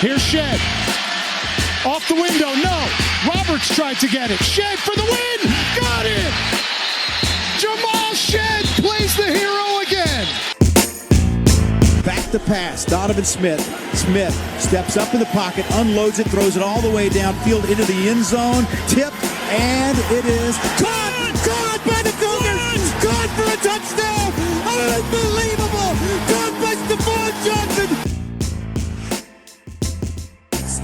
Here's Shed. Off the window, no. Roberts tried to get it. Shed for the win. Got it. Jamal Shed plays the hero again. Back to pass. Donovan Smith. Smith steps up in the pocket, unloads it, throws it all the way downfield into the end zone. Tipped, and it is caught. Caught by the Cougars. Caught for a touchdown. Unbelievable. Caught by Stephon Johnson.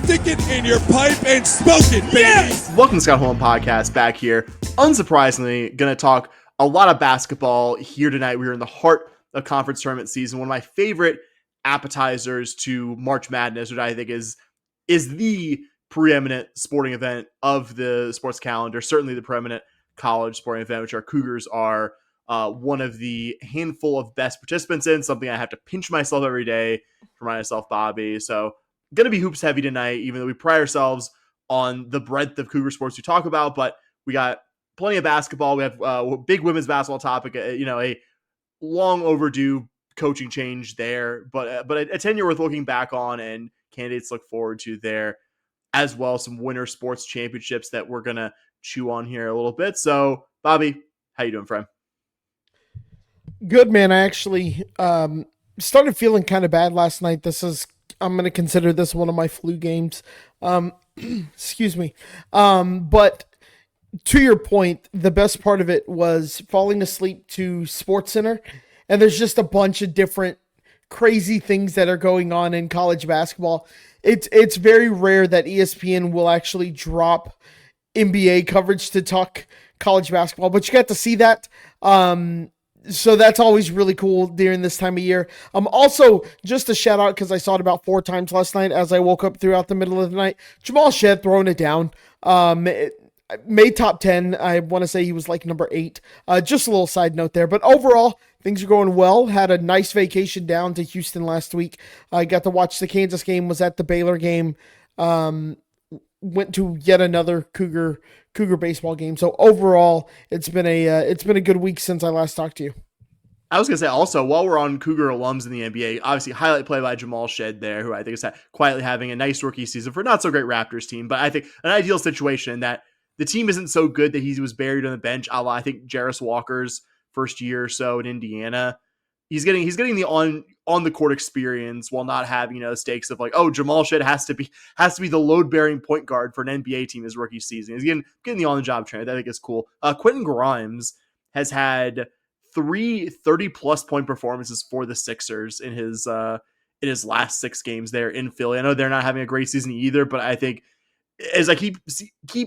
Stick it in your pipe and smoke it, baby. Yes! Welcome to Scott Holland Podcast back here. Unsurprisingly, going to talk a lot of basketball here tonight. We are in the heart of conference tournament season. One of my favorite appetizers to March Madness, which I think is the preeminent sporting event of the sports calendar. Certainly the preeminent college sporting event, which our Cougars are one of the handful of best participants in. Something I have to pinch myself every day to remind myself, Bobby. So going to be hoops heavy tonight, even though we pride ourselves on the breadth of Cougar sports we talk about. But we got plenty of basketball. We have a big women's basketball topic, a long overdue coaching change there, but a tenure worth looking back on and candidates look forward to there as well. Some winter sports championships that we're going to chew on here a little bit. So, Bobby, how you doing, friend? Good, man. I actually started feeling kind of bad last night. I'm going to consider this one of my flu games. Excuse me. But to your point, the best part of it was falling asleep to SportsCenter, and there's just a bunch of different crazy things that are going on in college basketball. It's very rare that ESPN will actually drop NBA coverage to talk college basketball, but you got to see that. So that's always really cool during this time of year. Also, just a shout out, because I saw it about 4 times last night as I woke up throughout the middle of the night. Jamal Shed throwing it down. Made top 10. I want to say he was like number 8. Just a little side note there. But overall, things are going well. Had a nice vacation down to Houston last week. I got to watch the Kansas game, was at the Baylor game. Went to yet another Cougar baseball game. So overall, it's been a good week since I last talked to you. I was going to say also, while we're on Cougar alums in the NBA, obviously highlight play by Jamal Shed there, who I think is quietly having a nice rookie season for a not so great Raptors team, but I think an ideal situation that the team isn't so good that he was buried on the bench, a la I think Jarris Walker's first year or so in Indiana. He's getting the on the court experience while not having the stakes of like, oh, Jamal Shed has to be the load bearing point guard for an NBA team his rookie season. He's getting the on the job training. I think is cool. Quentin Grimes has had 3 30+ point performances for the Sixers in his last 6 games there in Philly. I know they're not having a great season either, but I think as I keep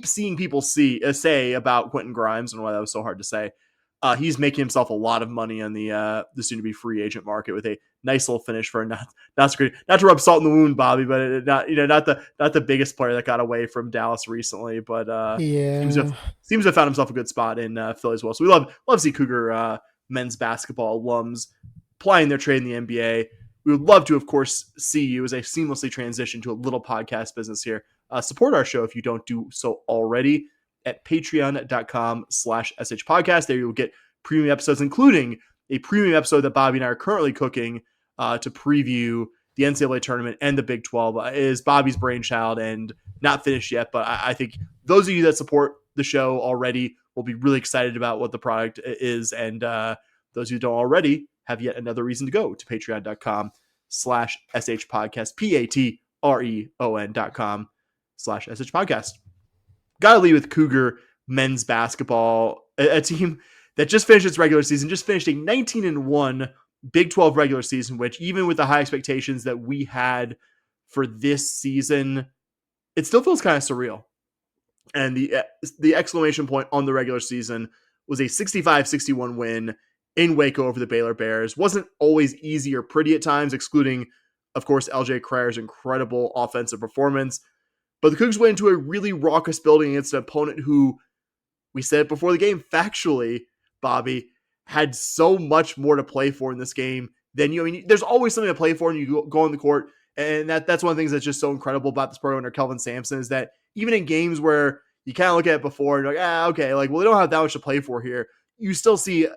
seeing people say about Quentin Grimes and why that was so hard to say. He's making himself a lot of money on the soon-to-be free agent market with a nice little finish for a not so great. Not to rub salt in the wound, Bobby, but not the biggest player that got away from Dallas recently, but seems to have found himself a good spot in Philly as well. So we love to see Cougar men's basketball alums plying their trade in the NBA. We would love to, of course, see you as I seamlessly transition to a little podcast business here. Support our show if you don't do so already at patreon.com/shpodcast. There you will get premium episodes, including a premium episode that Bobby and I are currently cooking to preview the NCAA tournament and the Big 12. It is Bobby's brainchild and not finished yet, but I think those of you that support the show already will be really excited about what the product is, and those who don't already have yet another reason to go to patreon.com/shpodcast, patreon.com/shpodcast. Gotta lead with Cougar men's basketball, a team that just finished its regular season, just finished a 19-1 Big 12 regular season, which even with the high expectations that we had for this season, it still feels kind of surreal. And the exclamation point on the regular season was a 65-61 win in Waco over the Baylor Bears. Wasn't always easy or pretty at times, excluding, of course, LJ Crier's incredible offensive performance. But the Cougs went into a really raucous building against an opponent who, we said it before the game, factually, Bobby, had so much more to play for in this game than you. I mean, there's always something to play for when you go on the court. And that's one of the things that's just so incredible about this program under Kelvin Sampson is that even in games where you kind of look at it before and you're like, okay, like, well, they don't have that much to play for here. You still see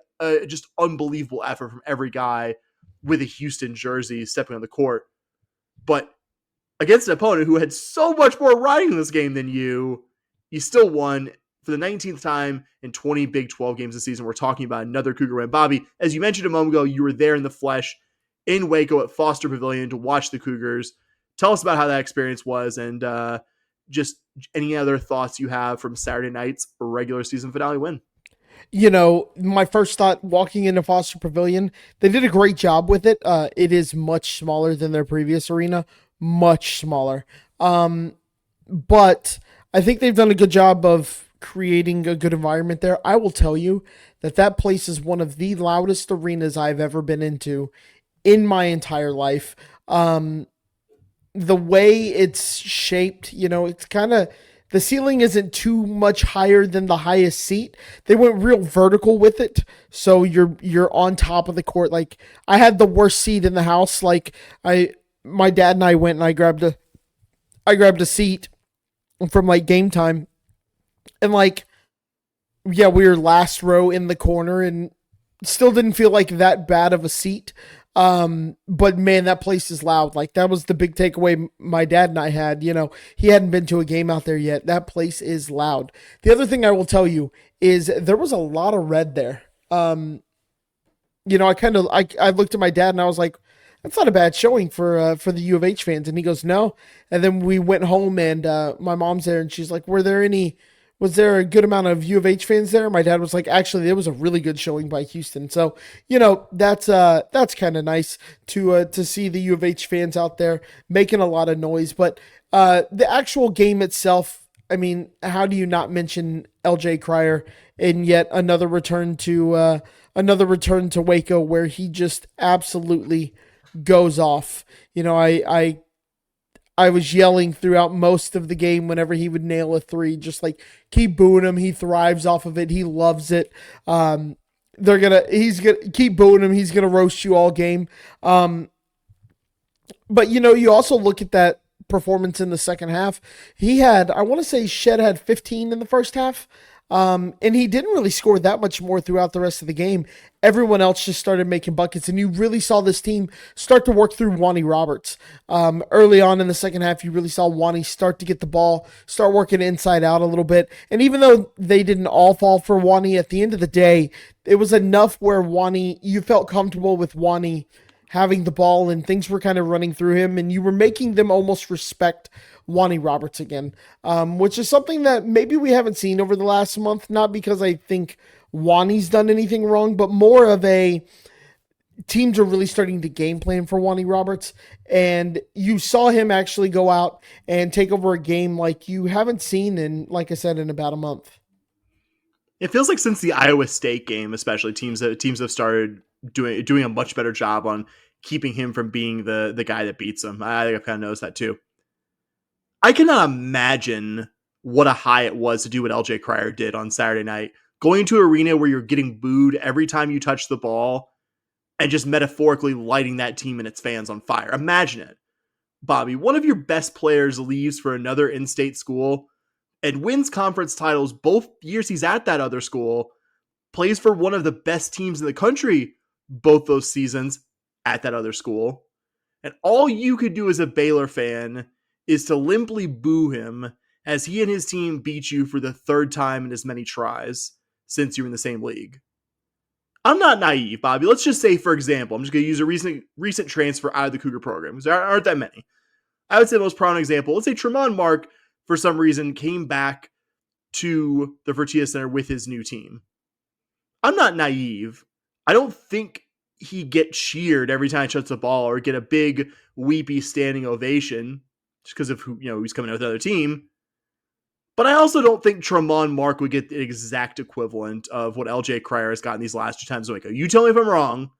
just unbelievable effort from every guy with a Houston jersey stepping on the court. But against an opponent who had so much more riding in this game than you still won for the 19th time in 20 Big 12 games this season. We're talking about another Cougar win. Bobby, as you mentioned a moment ago, you were there in the flesh in Waco at Foster Pavilion to watch the Cougars. Tell us about how that experience was and just any other thoughts you have from Saturday night's regular season finale win. My first thought walking into Foster Pavilion, they did a great job with it. It is much smaller than their previous arena, much smaller. But I think they've done a good job of creating a good environment there. I will tell you that place is one of the loudest arenas I've ever been into in my entire life. The way it's shaped, it's kind of, the ceiling isn't too much higher than the highest seat. They went real vertical with it, so you're on top of the court. Like, I had the worst seat in the house. Like, my dad and I went and I grabbed a seat from like game time, and like, yeah, we were last row in the corner and still didn't feel like that bad of a seat. But man, that place is loud. Like, that was the big takeaway my dad and I had. He hadn't been to a game out there yet. That place is loud. The other thing I will tell you is there was a lot of red there. I looked at my dad and I was like, that's not a bad showing for the U of H fans. And he goes, no. And then we went home and my mom's there and she's like, was there a good amount of U of H fans there? My dad was like, actually, there was a really good showing by Houston. So, that's kind of nice to see the U of H fans out there making a lot of noise. But the actual game itself, I mean, how do you not mention LJ Cryer in yet another return to Waco where he just absolutely goes off. I was yelling throughout most of the game whenever he would nail a three, just like, keep booing him. He thrives off of it. He loves it. He's gonna keep booing him. He's gonna roast you all game. But you also look at that performance in the second half. I want to say Shed had 15 in the first half. And he didn't really score that much more throughout the rest of the game. Everyone else just started making buckets, and you really saw this team start to work through Wani Roberts. Early on in the second half, you really saw Wani start to get the ball, start working inside out a little bit. And even though they didn't all fall for Wani, at the end of the day, it was enough where you felt comfortable with Wani having the ball and things were kind of running through him, and you were making them almost respect Wani Roberts again, which is something that maybe we haven't seen over the last month, not because I think Wani's done anything wrong, but more of a teams are really starting to game plan for Wani Roberts, and you saw him actually go out and take over a game like you haven't seen in, like I said, in about a month. It feels like since the Iowa State game, especially teams have started doing a much better job on keeping him from being the guy that beats him. I think I've kind of noticed that too. I cannot imagine what a high it was to do what LJ Cryer did on Saturday night. Going to an arena where you're getting booed every time you touch the ball and just metaphorically lighting that team and its fans on fire. Imagine it. Bobby, one of your best players leaves for another in-state school and wins conference titles both years he's at that other school, plays for one of the best teams in the country both those seasons at that other school. And all you could do as a Baylor fan is to limply boo him as he and his team beat you for the third time in as many tries since you were in the same league. I'm not naive, Bobby. Let's just say, for example, I'm just going to use a recent transfer out of the Cougar program, because there aren't that many. I would say the most prominent example, let's say Tremont Mark, for some reason, came back to the Fertitta Center with his new team. I'm not naive. I don't think he get cheered every time he shuts the ball or get a big, weepy standing ovation just because of who he's coming out with the other team. But I also don't think Tremont Mark would get the exact equivalent of what LJ Cryer has gotten these last 2 times in Waco. You tell me if I'm wrong,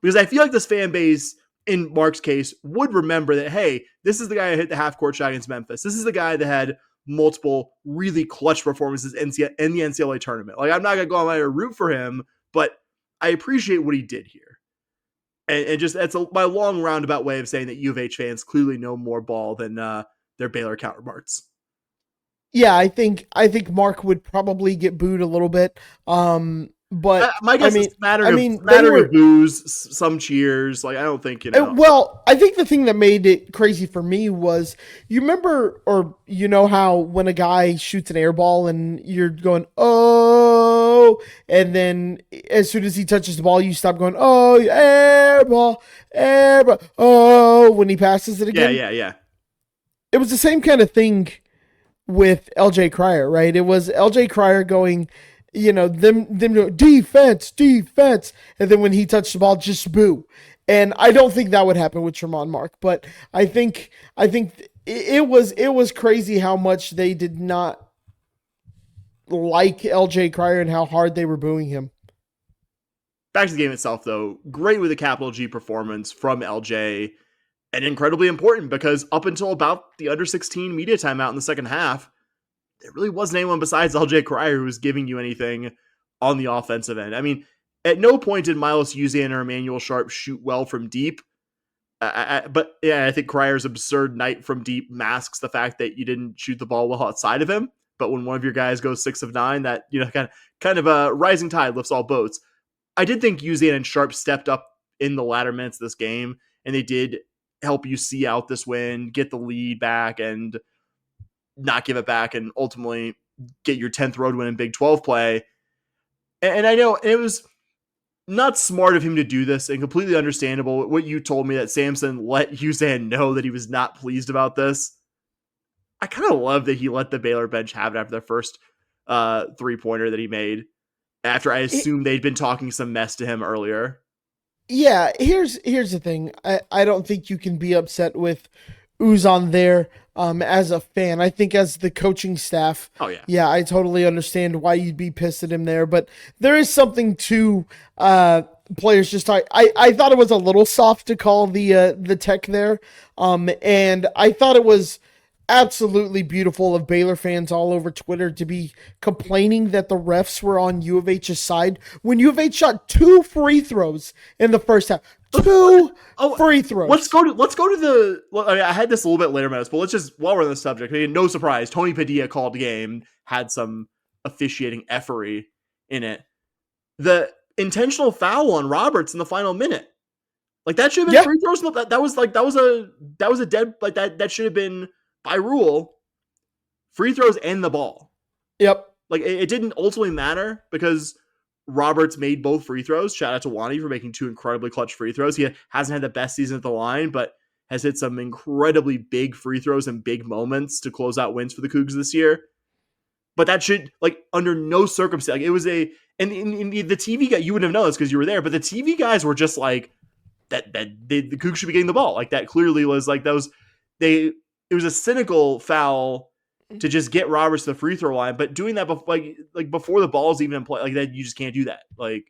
because I feel like this fan base, in Mark's case, would remember that, hey, this is the guy who hit the half-court shot against Memphis. This is the guy that had multiple really clutch performances in the NCAA tournament. Like, I'm not going to go on my root for him, but I appreciate what he did here. And just that's my long roundabout way of saying that U of H fans clearly know more ball than their Baylor counterparts. Yeah, I think Mark would probably get booed a little bit. But My guess is they mattering were of boos, some cheers. Like I don't think Well, I think the thing that made it crazy for me was you remember, or you know how when a guy shoots an air ball and you're going oh, and then as soon as he touches the ball, you stop going oh air ball, oh when he passes it again. Yeah. It was the same kind of thing with LJ Cryer, right? It was LJ Cryer going, them going, defense, and then when he touched the ball, just boo. And I don't think that would happen with Tremont Mark, but I think it was crazy how much they did not like LJ Cryer and how hard they were booing him. Back to the game itself, though, great with a capital G performance from LJ. And incredibly important because up until about the under 16 media timeout in the second half, there really wasn't anyone besides LJ Cryer who was giving you anything on the offensive end. I mean, at no point did Miles Uzan or Emmanuel Sharp shoot well from deep. But yeah, I think Cryer's absurd night from deep masks the fact that you didn't shoot the ball well outside of him. But when one of your guys goes 6 of 9, that, kind of a rising tide lifts all boats. I did think Uzan and Sharp stepped up in the latter minutes of this game, and they did help you see out this win, get the lead back, and not give it back, and ultimately get your 10th road win in Big 12 play. And I know it was not smart of him to do this and completely understandable. What you told me that Sampson let Uzan know that he was not pleased about this. I kind of love that he let the Baylor bench have it after their first 3-pointer that he made, after I assumed they'd been talking some mess to him earlier. Yeah, here's the thing. I don't think you can be upset with Uzan there as a fan. I think as the coaching staff, yeah, I totally understand why you'd be pissed at him there. But there is something to players just talk. I thought it was a little soft to call the tech there, and I thought it was absolutely beautiful of Baylor fans all over Twitter to be complaining that the refs were on U of H's side when U of H shot 2 free throws in the first half. Free throws. Let's go to the. I had this a little bit later, but let's just, while we're on the subject, no surprise, Tony Padilla called the game, had some officiating effery in it. The intentional foul on Roberts in the final minute, like that should have been free throws. That was a dead, like that should have been, by rule, free throws and the ball. Yep. Like it didn't ultimately matter because Roberts made both free throws. Shout out to Wani for making 2 incredibly clutch free throws. He hasn't had the best season at the line, but has hit some incredibly big free throws and big moments to close out wins for the Cougs this year. But that should, under no circumstance, it was and the TV guy, you wouldn't have known this because you were there, but the TV guys were just like, the Cougs should be getting the ball. Like that clearly was it was a cynical foul to just get Roberts to the free throw line, but doing that before the ball's even in play, like that, you just can't do that. My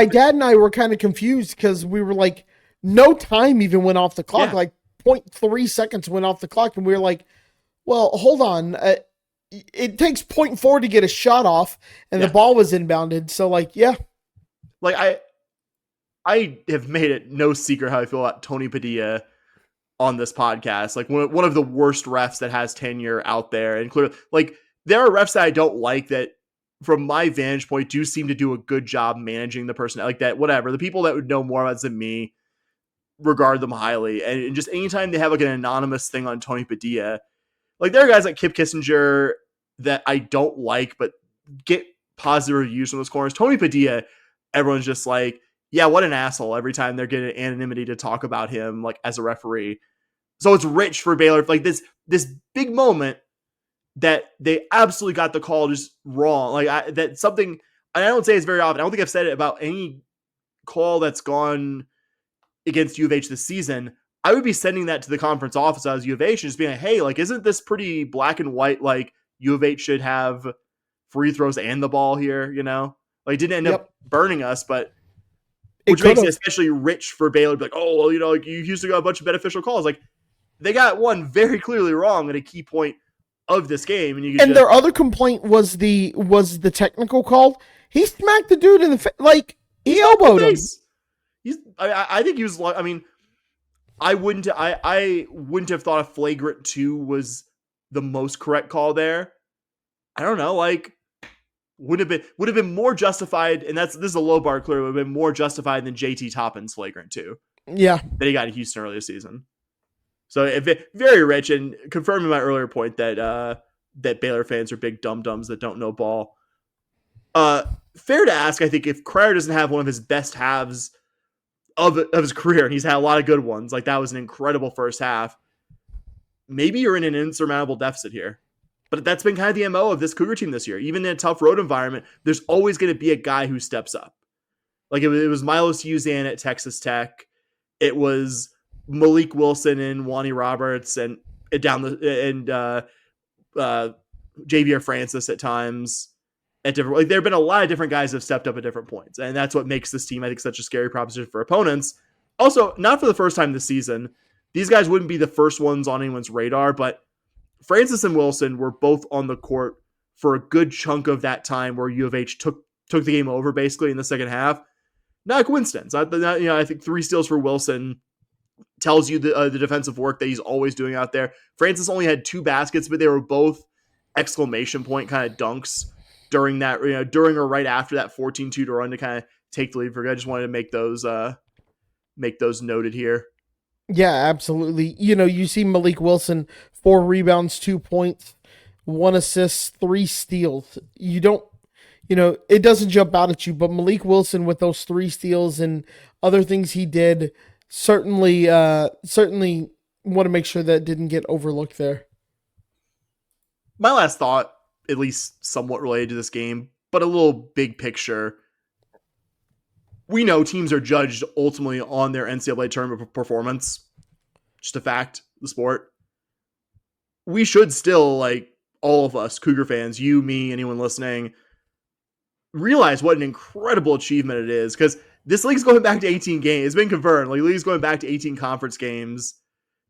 dad and I were kind of confused because we were like, no time even went off the clock. Yeah. 0.3 seconds went off the clock, and we were like, well, hold on. It takes 0.4 to get a shot off, and the ball was inbounded. So I have made it no secret how I feel about Tony Padilla on this podcast. One of the worst refs that has tenure out there. And clearly, there are refs that I don't like that, from my vantage point, do seem to do a good job managing the person. Like that, whatever. The people that would know more about it than me regard them highly. And just anytime they have an anonymous thing on Tony Padilla, there are guys like Kip Kissinger that I don't like, but get positive reviews from those corners. Tony Padilla, everyone's just like, yeah, what an asshole every time they're getting anonymity to talk about him, as a referee. So it's rich for Baylor, this big moment that they absolutely got the call just wrong. That's something, and I don't say it's very often. I don't think I've said it about any call that's gone against U of H this season. I would be sending that to the conference office as U of H and just being like, hey, isn't this pretty black and white? U of H should have free throws and the ball here, It didn't end up burning us, but which makes it especially rich for Baylor. You used to got a bunch of beneficial calls. They got one very clearly wrong at a key point of this game, and their other complaint was the technical call. He smacked the dude in the face, he elbowed him. I think he was. I wouldn't have thought a flagrant 2 was the most correct call there. I don't know, would have been more justified, and this is a low bar clearly, would have been more justified than JT Toppin's flagrant 2. Yeah. That he got in Houston earlier this season. So very rich, and confirming my earlier point that Baylor fans are big dum-dums that don't know ball. Fair to ask, I think, if Cryer doesn't have one of his best halves of his career, and he's had a lot of good ones, like that was an incredible first half, maybe you're in an insurmountable deficit here. But that's been kind of the MO of this Cougar team this year. Even in a tough road environment, there's always going to be a guy who steps up. Like it was Milos Uzan at Texas Tech. It was Malik Wilson and Wani Roberts and Javier Francis at times. At different, like there have been a lot of different guys that have stepped up at different points, and that's what makes this team, I think, such a scary proposition for opponents. Also, not for the first time this season, these guys wouldn't be the first ones on anyone's radar, but Francis and Wilson were both on the court for a good chunk of that time where U of H took the game over basically in the second half. Not a coincidence. I think 3 steals for Wilson tells you the defensive work that he's always doing out there. Francis only had 2 baskets, but they were both exclamation point kind of dunks during that, during or right after that 14-2 to run to kind of take the lead for good. I just wanted to make those noted here. Yeah, absolutely. You see Malik Wilson, 4 rebounds, 2 points, 1 assist, 3 steals. It doesn't jump out at you, but Malik Wilson with those 3 steals and other things he did certainly want to make sure that didn't get overlooked there. My last thought, at least somewhat related to this game, but a little big picture. We know teams are judged ultimately on their NCAA tournament performance. Just a fact, the sport. We should still, like all of us, Cougar fans, you, me, anyone listening, realize what an incredible achievement it is, because this league's going back to 18 games. It's been confirmed. Like, the league's going back to 18 conference games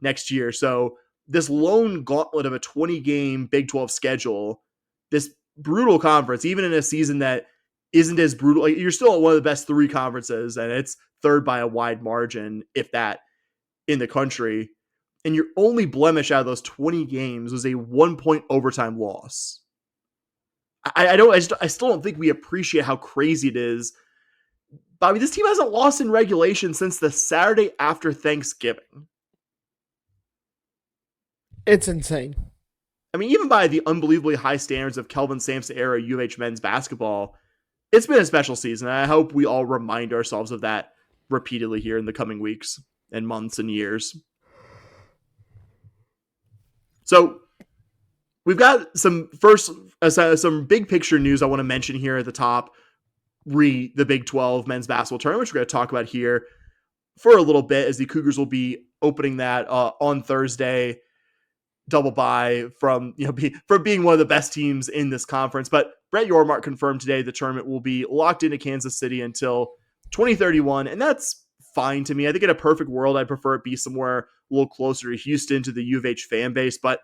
next year. So this lone gauntlet of a 20-game Big 12 schedule, this brutal conference, even in a season that isn't as brutal, like, you're still at one of the best 3 conferences, and it's third by a wide margin, if that, in the country. And your only blemish out of those 20 games was a 1-point overtime loss. I still don't think we appreciate how crazy it is. Bobby, this team hasn't lost in regulation since the Saturday after Thanksgiving. It's insane. I mean, even by the unbelievably high standards of Kelvin Sampson era U of H men's basketball, it's been a special season. I hope we all remind ourselves of that repeatedly here in the coming weeks and months and years. So we've got some big picture news I want to mention here at the top. The Big 12 men's basketball tournament, which we're going to talk about here for a little bit, as the Cougars will be opening that on Thursday. Double bye from being one of the best teams in this conference. But Brett Yormark confirmed today the tournament will be locked into Kansas City until 2031, and that's fine to me. I think in a perfect world, I'd prefer it be somewhere a little closer to Houston, to the U of H fan base, but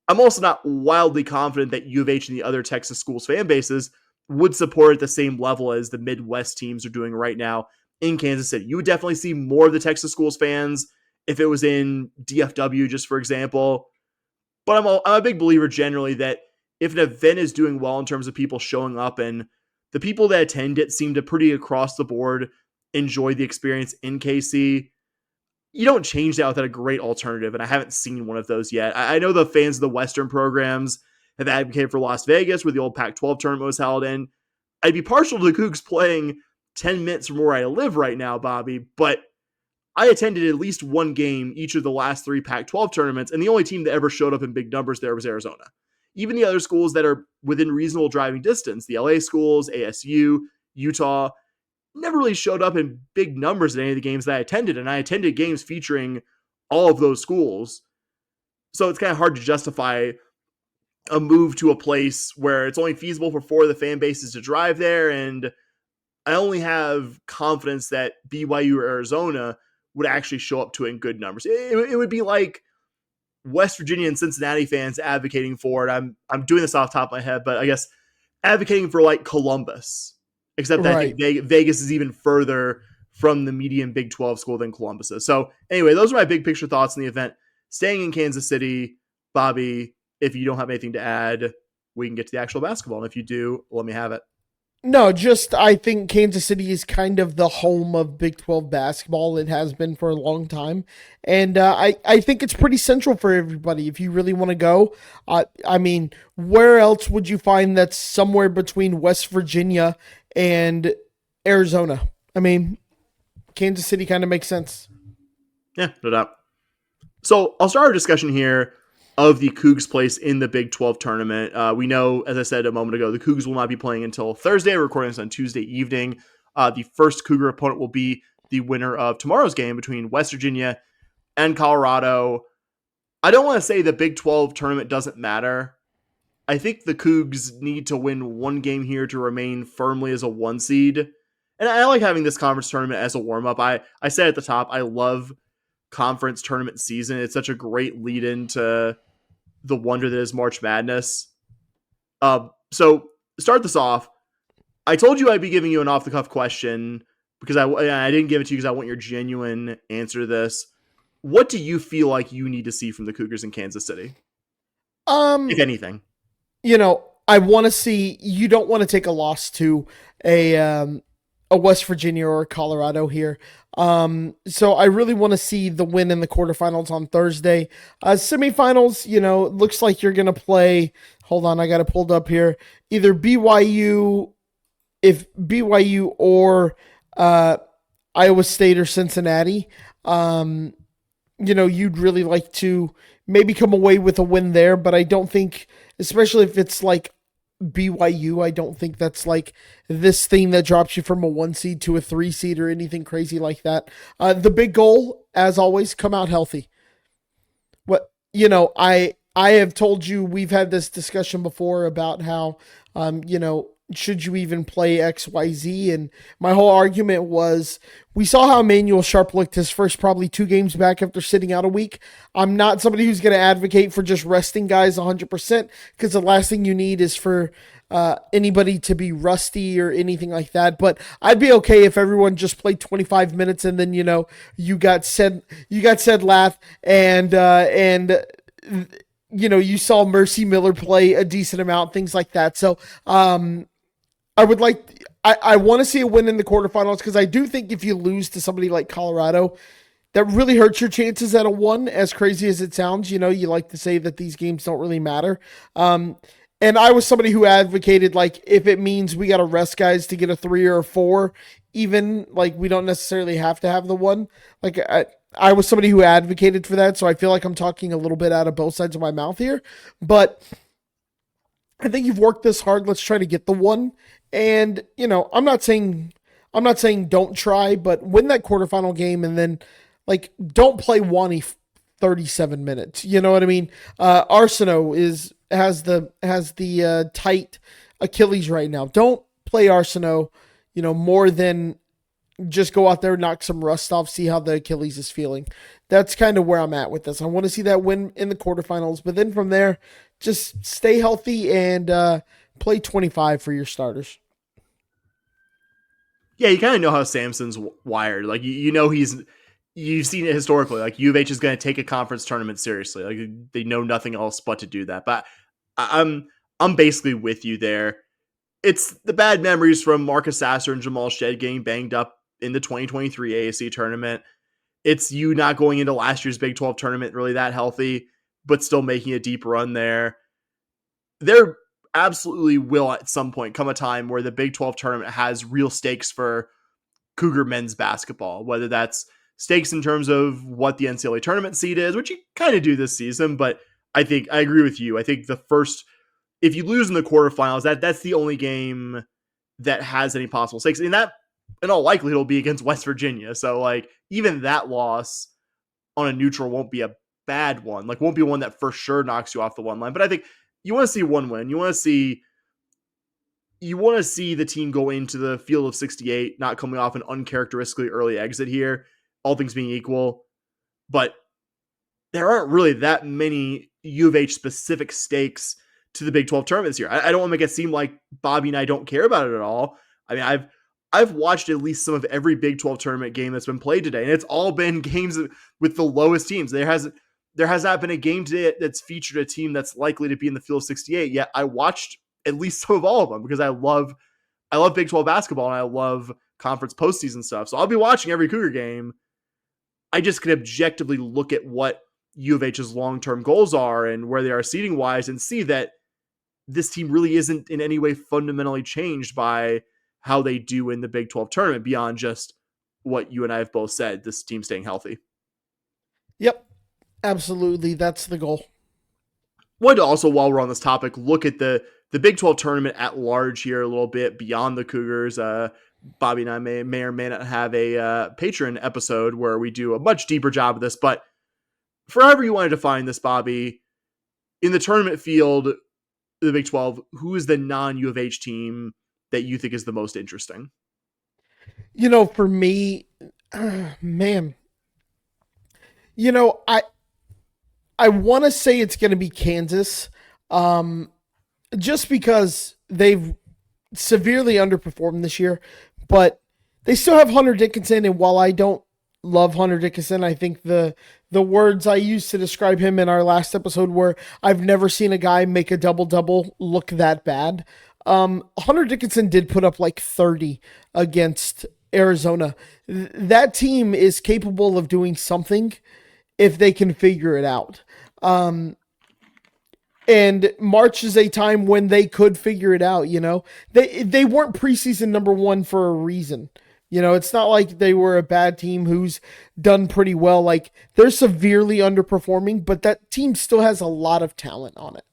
I'm also not wildly confident that U of H and the other Texas schools fan bases would support at the same level as the Midwest teams are doing right now in Kansas City. You would definitely see more of the Texas schools fans if it was in DFW, just for example. But I'm a big believer generally that if an event is doing well in terms of people showing up, and the people that attend it seem to pretty across the board enjoy the experience in KC, you don't change that without a great alternative, and I haven't seen one of those yet. I know the fans of the Western programs have advocated for Las Vegas, where the old Pac-12 tournament was held in. I'd be partial to the Cougs playing 10 minutes from where I live right now, Bobby, but I attended at least one game each of the last 3 Pac-12 tournaments, and the only team that ever showed up in big numbers there was Arizona. Even the other schools that are within reasonable driving distance, the LA schools, ASU, Utah, never really showed up in big numbers at any of the games that I attended, and I attended games featuring all of those schools. So it's kind of hard to justify a move to a place where it's only feasible for 4 of the fan bases to drive there, and I only have confidence that BYU or Arizona would actually show up to it in good numbers. It would be like West Virginia and Cincinnati fans advocating for it. I'm doing this off the top of my head, but I guess advocating for like Columbus, except that Right. I think Vegas is even further from the median Big 12 school than Columbus is. So anyway, those are my big picture thoughts on the event. Staying in Kansas City, Bobby, if you don't have anything to add, we can get to the actual basketball. And if you do, let me have it. No, just I think Kansas City is kind of the home of Big 12 basketball. It has been for a long time. And I think it's pretty central for everybody if you really want to go. I mean, where else would you find that's somewhere between West Virginia and Arizona? I mean, Kansas City kind of makes sense. Yeah, no doubt. So I'll start our discussion here of the Cougs' place in the Big 12 tournament. We know, as I said a moment ago, the Cougs will not be playing until Thursday. We're recording this on Tuesday evening. The first Cougar opponent will be the winner of tomorrow's game between West Virginia and Colorado. I don't want to say the Big 12 tournament doesn't matter. I think the Cougs need to win one game here to remain firmly as a 1 seed. And I like having this conference tournament as a warm-up. I said at the top, I love conference tournament season. It's such a great lead into the wonder that is March Madness. So start this off. I told you I'd be giving you an off-the-cuff question because I didn't give it to you because I want your genuine answer to this. What do you feel like you need to see from the Cougars in Kansas City? If anything. I want to see, you don't want to take a loss to a West Virginia or a Colorado here. So I really want to see the win in the quarterfinals on Thursday. Semifinals, looks like you're going to play, hold on, I got it pulled up here, either BYU or Iowa State or Cincinnati. You'd really like to maybe come away with a win there, but I don't think, especially if it's like BYU, I don't think that's like this thing that drops you from a 1 seed to a 3 seed or anything crazy like that. The big goal, as always, come out healthy. I have told you, we've had this discussion before about how, should you even play XYZ? And my whole argument was, we saw how Emmanuel Sharp looked his first probably 2 games back after sitting out a week. I'm not somebody who's going to advocate for just resting guys 100%, because the last thing you need is for anybody to be rusty or anything like that. But I'd be okay if everyone just played 25 minutes and then, you got said Lath and you saw Mercy Miller play a decent amount, things like that. So, I want to see a win in the quarterfinals, because I do think if you lose to somebody like Colorado, that really hurts your chances at a 1, as crazy as it sounds. You like to say that these games don't really matter. And I was somebody who advocated, like, if it means we got to rest guys to get a 3 or a 4, even, like, we don't necessarily have to have the 1. Like, I was somebody who advocated for that, so I feel like I'm talking a little bit out of both sides of my mouth here. But I think you've worked this hard. Let's try to get the 1. And, I'm not saying don't try, but win that quarterfinal game and then, like, don't play Wani 37 minutes. You know what I mean? Arsenault has the tight Achilles right now. Don't play Arsenault, more than just go out there, knock some rust off, see how the Achilles is feeling. That's kind of where I'm at with this. I want to see that win in the quarterfinals, but then from there, just stay healthy and play 25 for your starters. Yeah, you kind of know how Samson's wired. Like, you've seen it historically. Like, U of H is going to take a conference tournament seriously. Like, they know nothing else but to do that. But I'm basically with you there. It's the bad memories from Marcus Sasser and Jamal Shead getting banged up in the 2023 AAC tournament. It's you not going into last year's Big 12 tournament really that healthy, but still making a deep run there. There absolutely will at some point come a time where the Big 12 tournament has real stakes for Cougar men's basketball, whether that's stakes in terms of what the NCAA tournament seed is, which you kind of do this season, but I think I agree with you. I think if you lose in the quarterfinals, that's the only game that has any possible stakes. And that, in all likelihood, will be against West Virginia. So, like, even that loss on a neutral won't be a bad one. Like, won't be one that for sure knocks you off the 1 line. But I think you want to see one win. You want to see the team go into the field of 68, not coming off an uncharacteristically early exit here, all things being equal. But there aren't really that many U of H specific stakes to the Big 12 tournament this year. I don't want to make it seem like Bobby and I don't care about it at all. I mean, I've watched at least some of every Big 12 tournament game that's been played today, and it's all been games with the lowest teams. there has not been a game today that's featured a team that's likely to be in the field of 68. Yet I watched at least some of all of them because I love Big 12 basketball and I love conference postseason stuff. So I'll be watching every Cougar game. I just can objectively look at what U of H's long-term goals are and where they are seating wise and see that this team really isn't in any way fundamentally changed by how they do in the Big 12 tournament beyond just what you and I have both said, this team staying healthy. Yep, absolutely. That's the goal. Wanted to also, while we're on this topic, look at the Big 12 tournament at large here a little bit beyond the Cougars. Bobby and I may or may not have a Patreon episode where we do a much deeper job of this, but for however you want to define this, Bobby, in the tournament field, the Big 12, who is the non-U of H team that you think is the most interesting? For me, man, I want to say it's going to be Kansas, just because they've severely underperformed this year, but they still have Hunter Dickinson. And while I don't love Hunter Dickinson, I think the words I used to describe him in our last episode were, I've never seen a guy make a double-double look that bad. Hunter Dickinson did put up like 30 against Arizona. That team is capable of doing something if they can figure it out. And March is a time when they could figure it out, They weren't preseason number one for a reason. It's not like they were a bad team who's done pretty well. Like, they're severely underperforming, but that team still has a lot of talent on it.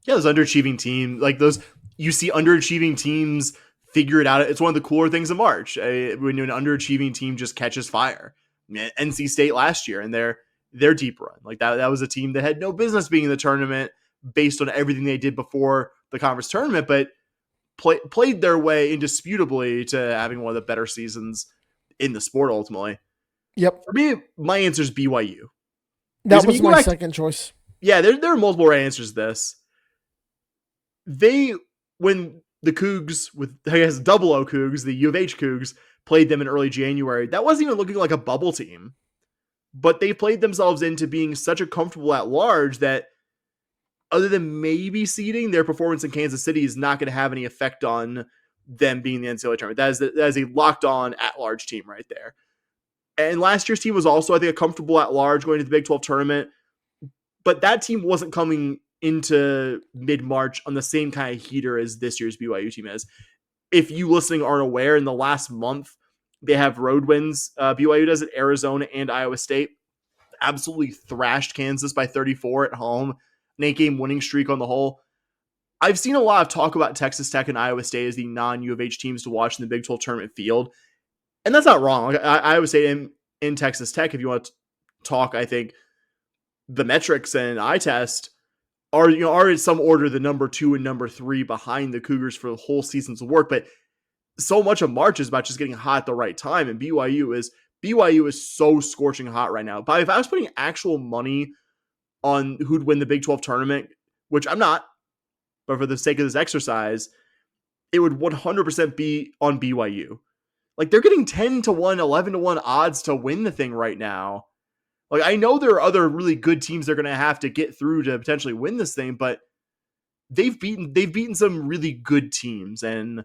Yeah, those underachieving teams, like those, you see underachieving teams figure it out. It's one of the cooler things in March. When an underachieving team just catches fire. NC State last year and their deep run. Like that was a team that had no business being in the tournament based on everything they did before the conference tournament, but played their way indisputably to having one of the better seasons in the sport ultimately. Yep. For me, my answer is BYU. That was my second choice. Yeah, there are multiple right answers to this. When the Cougs, with I guess double O Cougs, the U of H Cougs, played them in early January, that wasn't even looking like a bubble team. But they played themselves into being such a comfortable at large that other than maybe seeding, their performance in Kansas City is not going to have any effect on them being the NCAA tournament. That is a locked on at large team right there. And last year's team was also, I think, a comfortable at large going to the Big 12 tournament. But that team wasn't coming into mid-March on the same kind of heater as this year's BYU team is. If you listening aren't aware, in the last month, they have road wins. BYU does it, Arizona and Iowa State. Absolutely thrashed Kansas by 34 at home. An 8-game winning streak on the whole. I've seen a lot of talk about Texas Tech and Iowa State as the non-U of H teams to watch in the Big 12 tournament field. And that's not wrong. I would say in Texas Tech, if you want to talk, I think the metrics and eye test are in some order the number 2 and number 3 behind the Cougars for the whole season's work. But so much of March is about just getting hot at the right time. And BYU is so scorching hot right now. But if I was putting actual money on who'd win the Big 12 tournament, which I'm not, but for the sake of this exercise, it would 100% be on BYU. Like, they're getting 10-1, 11-1 odds to win the thing right now. Like, I know there are other really good teams they're going to have to get through to potentially win this thing, but they've beaten some really good teams, and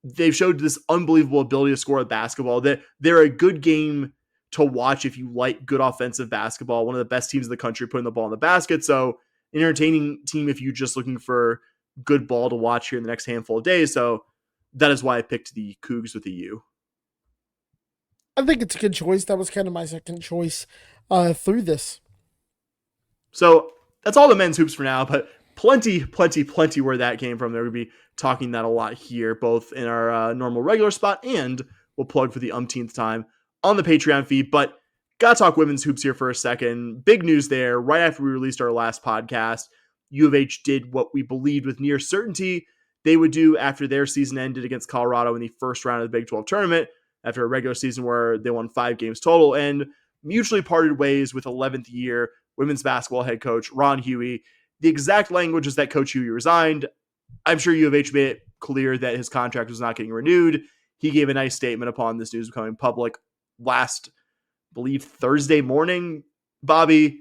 they've showed this unbelievable ability to score at basketball. That they're a good game to watch if you like good offensive basketball. One of the best teams in the country putting the ball in the basket. So an entertaining team if you're just looking for good ball to watch here in the next handful of days. So that is why I picked the Cougs with the U. I think it's a good choice. That was kind of my second choice through this. So that's all the men's hoops for now, but plenty where that came from. They're going to be talking that a lot here, both in our normal regular spot and we'll plug for the umpteenth time on the Patreon feed. But gotta talk women's hoops here for a second. Big news there. Right after we released our last podcast, U of H did what we believed with near certainty they would do after their season ended against Colorado in the first round of the Big 12 tournament, after a regular season where they won 5 games total, and mutually parted ways with 11th year women's basketball head coach Ron Hughey. The exact language is that Coach Hughey resigned. I'm sure U of H made it clear that his contract was not getting renewed. He gave a nice statement upon this news becoming public last, I believe, Thursday morning. Bobby,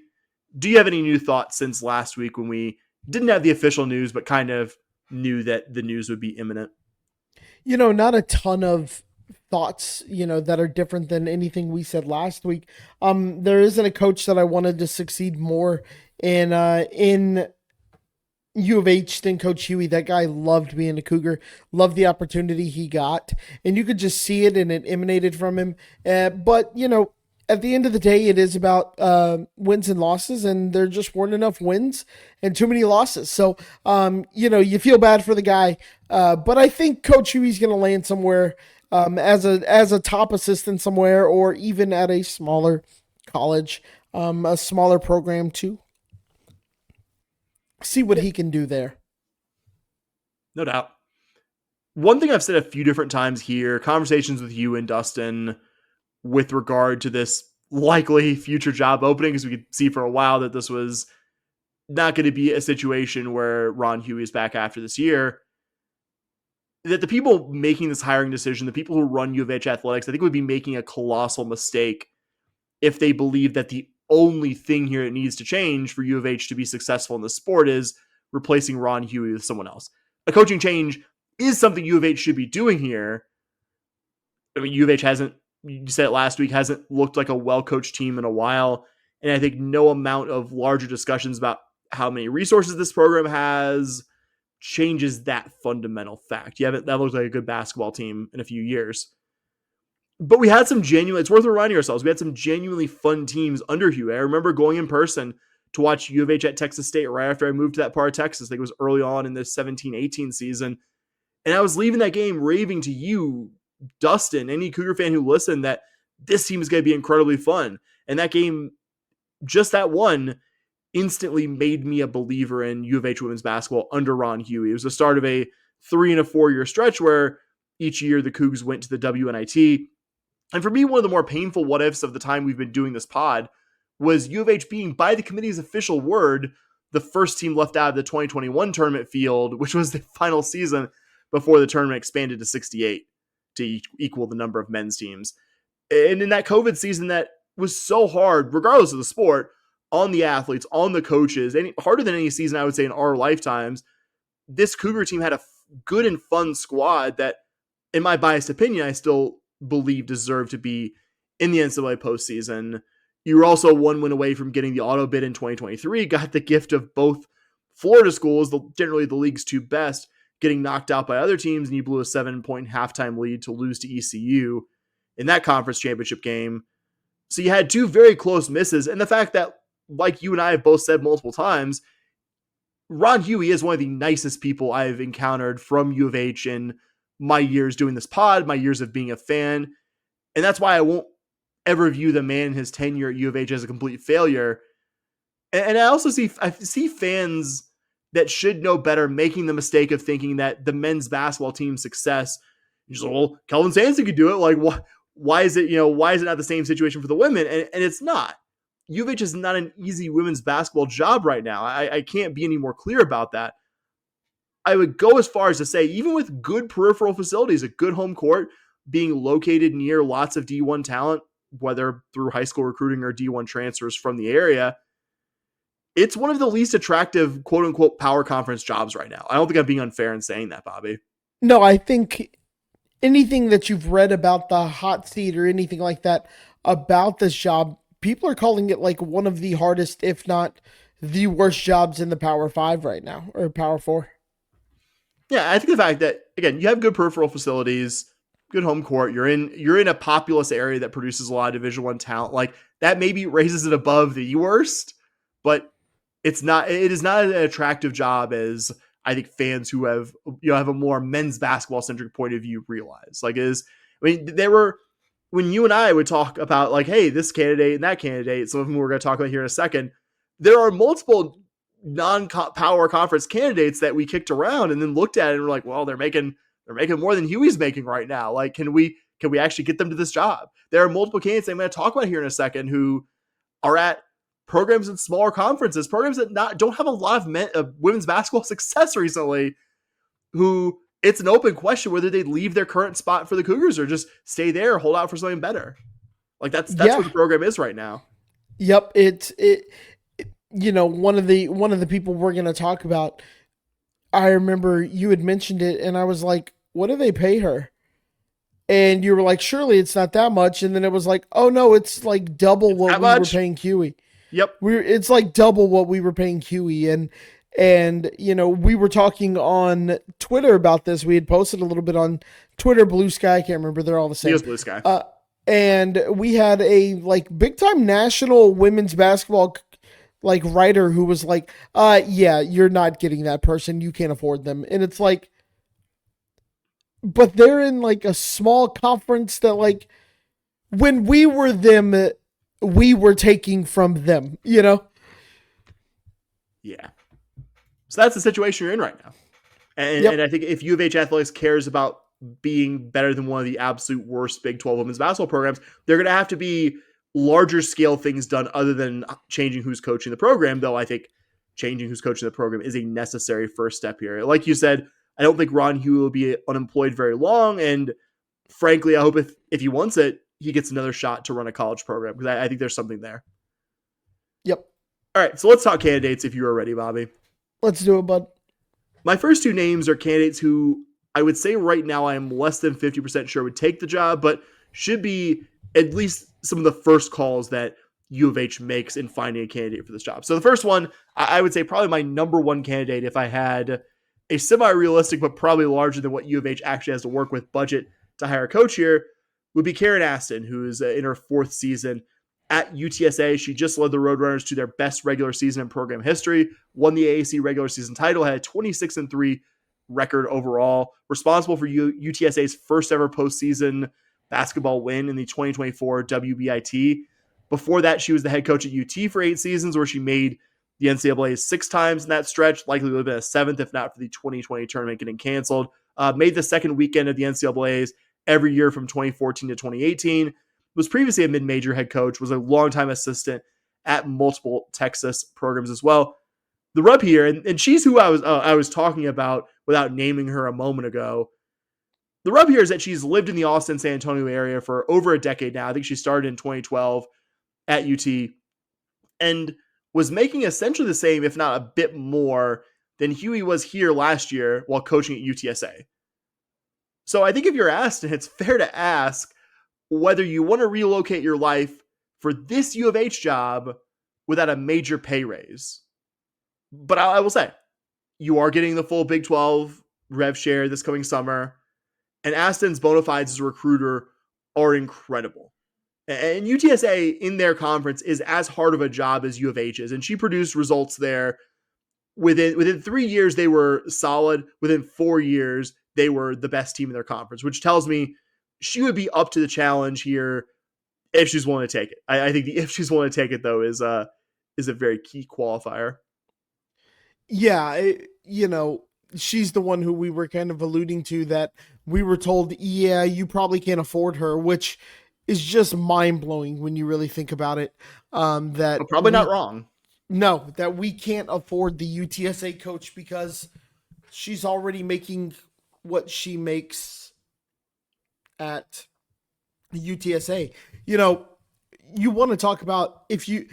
do you have any new thoughts since last week when we didn't have the official news, but kind of knew that the news would be imminent? Not a ton of thoughts, that are different than anything we said last week. There isn't a coach that I wanted to succeed more in U of H than Coach Hughey. That guy loved being a Cougar, loved the opportunity he got, and you could just see it and it emanated from him. But at the end of the day, it is about wins and losses, and there just weren't enough wins and too many losses. So, you feel bad for the guy, but I think Coach Hughey's going to land somewhere as a top assistant somewhere, or even at a smaller college, a smaller program too. See what he can do there. No doubt. One thing I've said a few different times here, conversations with you and Dustin with regard to this likely future job opening, because we could see for a while that this was not going to be a situation where Ron Hughey is back after this year, that the people making this hiring decision, the people who run U of H athletics, I think would be making a colossal mistake if they believe that the only thing here that needs to change for U of H to be successful in the sport is replacing Ron Hughey with someone else. A coaching change is something U of H should be doing here. I mean, U of H hasn't, you said it last week, hasn't looked like a well-coached team in a while. And I think no amount of larger discussions about how many resources this program has changes that fundamental fact. That looks like a good basketball team in a few years. But we had some it's worth reminding ourselves, we had some genuinely fun teams under Hughey. I remember going in person to watch U of H at Texas State right after I moved to that part of Texas. I think it was early on in the 17-18 season. And I was leaving that game raving to you, Dustin, any Cougar fan who listened, that this team is going to be incredibly fun. And that game, just that one, instantly made me a believer in U of H women's basketball under Ron Hughey. It was the start of a 3 and a 4 year stretch where each year the Cougs went to the WNIT. And for me, one of the more painful what ifs of the time we've been doing this pod was U of H being, by the committee's official word, the first team left out of the 2021 tournament field, which was the final season before the tournament expanded to 68 to equal the number of men's teams. And in that COVID season that was so hard, regardless of the sport, on the athletes, on the coaches, harder than any season I would say in our lifetimes, this Cougar team had a good and fun squad that, in my biased opinion, I still believe deserved to be in the NCAA postseason. You were also one win away from getting the auto bid in 2023, got the gift of both Florida schools, generally the league's two best, getting knocked out by other teams, and you blew a 7-point halftime lead to lose to ECU in that conference championship game. So you had two very close misses, and the fact that, like you and I have both said multiple times, Ron Hughey is one of the nicest people I've encountered from U of H in my years doing this pod, my years of being a fan. And that's why I won't ever view the man in his tenure at U of H as a complete failure. And I also see fans that should know better making the mistake of thinking that the men's basketball team's success, just, well, Kelvin Sampson could do it. Like, why is it not the same situation for the women? And it's not. U of H is not an easy women's basketball job right now. I can't be any more clear about that. I would go as far as to say, even with good peripheral facilities, a good home court, being located near lots of D1 talent, whether through high school recruiting or D1 transfers from the area, it's one of the least attractive, quote unquote, power conference jobs right now. I don't think I'm being unfair in saying that, Bobby. No, I think anything that you've read about the hot seat or anything like that about this job, people are calling it like one of the hardest, if not the worst jobs in the Power 5 right now, or Power 4. Yeah, I think the fact that, again, you have good peripheral facilities, good home court, you're in a populous area that produces a lot of Division I talent, like that maybe raises it above the worst, but it is not an attractive job as I think fans who have a more men's basketball centric point of view realize. When you and I would talk about like, hey, this candidate and that candidate, some of them we're going to talk about here in a second, there are multiple non-power conference candidates that we kicked around and then looked at it and we're like, well, they're making more than Hughey's making right now. Like, can we actually get them to this job? There are multiple candidates I'm going to talk about here in a second who are at programs in smaller conferences, programs that don't have a lot of women's basketball success recently, who it's an open question whether they'd leave their current spot for the Cougars or just stay there, hold out for something better. Like that's what the program is right now. Yep, one of the people we're going to talk about, I remember you had mentioned it and I was like, what do they pay her? And you were like, surely it's not that much. And then it was like, oh no, it's like double what we were paying Hughey. Yep. It's like double what we were paying Hughey. And we were talking on Twitter about this. We had posted a little bit on Twitter, Blue Sky. I can't remember. They're all the same. It was Blue Sky. And we had a like big time national women's basketball like writer who was like, yeah, you're not getting that person. You can't afford them. And it's like, but they're in like a small conference that like when we were them, we were taking from them, Yeah. So that's the situation you're in right now. And I think if U of H Athletics cares about being better than one of the absolute worst Big 12 women's basketball programs, they're going to have to be larger scale things done other than changing who's coaching the program, though I think changing who's coaching the program is a necessary first step here. Like you said, I don't think Ron Hughey will be unemployed very long, and frankly, I hope if he wants it, he gets another shot to run a college program, because I think there's something there. Yep. All right, so let's talk candidates if you are ready, Bobby. Let's do it, bud. My first two names are candidates who I would say right now I am less than 50% sure would take the job, but should be at least some of the first calls that U of H makes in finding a candidate for this job. So the first one, I would say probably my number one candidate, if I had a semi-realistic but probably larger than what U of H actually has to work with budget to hire a coach here, would be Karen Aston, who is in her fourth season at UTSA. She just led the Roadrunners to their best regular season in program history, won the AAC regular season title, had a 26-3 record overall, responsible for UTSA's first ever postseason basketball win in the 2024 WBIT. Before that, she was the head coach at UT for 8 seasons, where she made the NCAA 6 times in that stretch, likely would have been a 7th if not for the 2020 tournament getting canceled. Made the second weekend of the NCAAs every year from 2014 to 2018. Was previously a mid-major head coach, was a longtime assistant at multiple Texas programs as well. The rub here, and she's who I was talking about without naming her a moment ago. The rub here is that she's lived in the Austin, San Antonio area for over a decade now. I think she started in 2012 at UT and was making essentially the same, if not a bit more, than Hughey was here last year while coaching at UTSA. So I think if you're asked, and it's fair to ask, whether you want to relocate your life for this U of H job without a major pay raise. But I will say, you are getting the full Big 12 rev share this coming summer, and Aston's bona fides as a recruiter are incredible. And UTSA in their conference is as hard of a job as U of H is, and she produced results there. Within 3 years, they were solid. Within 4 years, they were the best team in their conference, which tells me she would be up to the challenge here if she's willing to take it. I think the if she's willing to take it, though, is a very key qualifier. Yeah, she's the one who we were kind of alluding to, that we were told, yeah, you probably can't afford her, which is just mind-blowing when you really think about it. But probably not wrong. No, that we can't afford the UTSA coach because she's already making what she makes at the UTSA. You want to talk about if U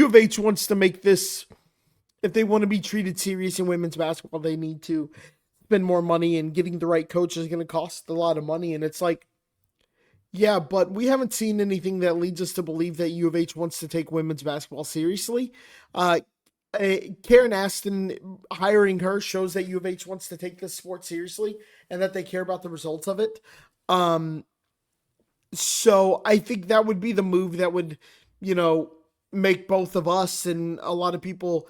of H wants to make this, if they want to be treated serious in women's basketball, they need to spend more money, and getting the right coach is going to cost a lot of money. And it's like, yeah, but we haven't seen anything that leads us to believe that U of H wants to take women's basketball seriously. Karen Aston, hiring her shows that U of H wants to take this sport seriously and that they care about the results of it. So I think that would be the move that would, make both of us and a lot of people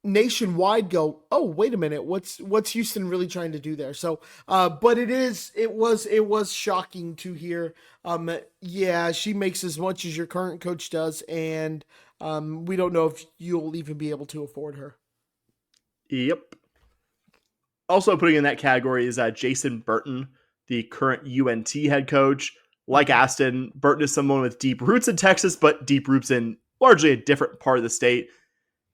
nationwide go, oh, wait a minute, what's Houston really trying to do there? So, but it was shocking to hear. Yeah, she makes as much as your current coach does, and we don't know if you'll even be able to afford her. Yep. Also putting in that category is Jason Burton, the current UNT head coach. Like Aston, Burton is someone with deep roots in Texas, but deep roots in largely a different part of the state,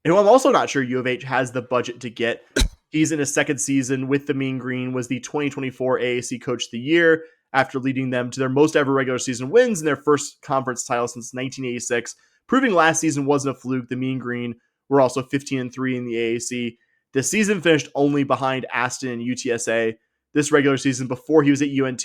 and who I'm also not sure U of H has the budget to get. He's in his second season with the Mean Green, was the 2024 AAC Coach of the Year after leading them to their most ever regular season wins and their first conference title since 1986. proving last season wasn't a fluke. The Mean Green were also 15-3 in the AAC. The season finished only behind Aston and UTSA. This regular season, before he was at UNT,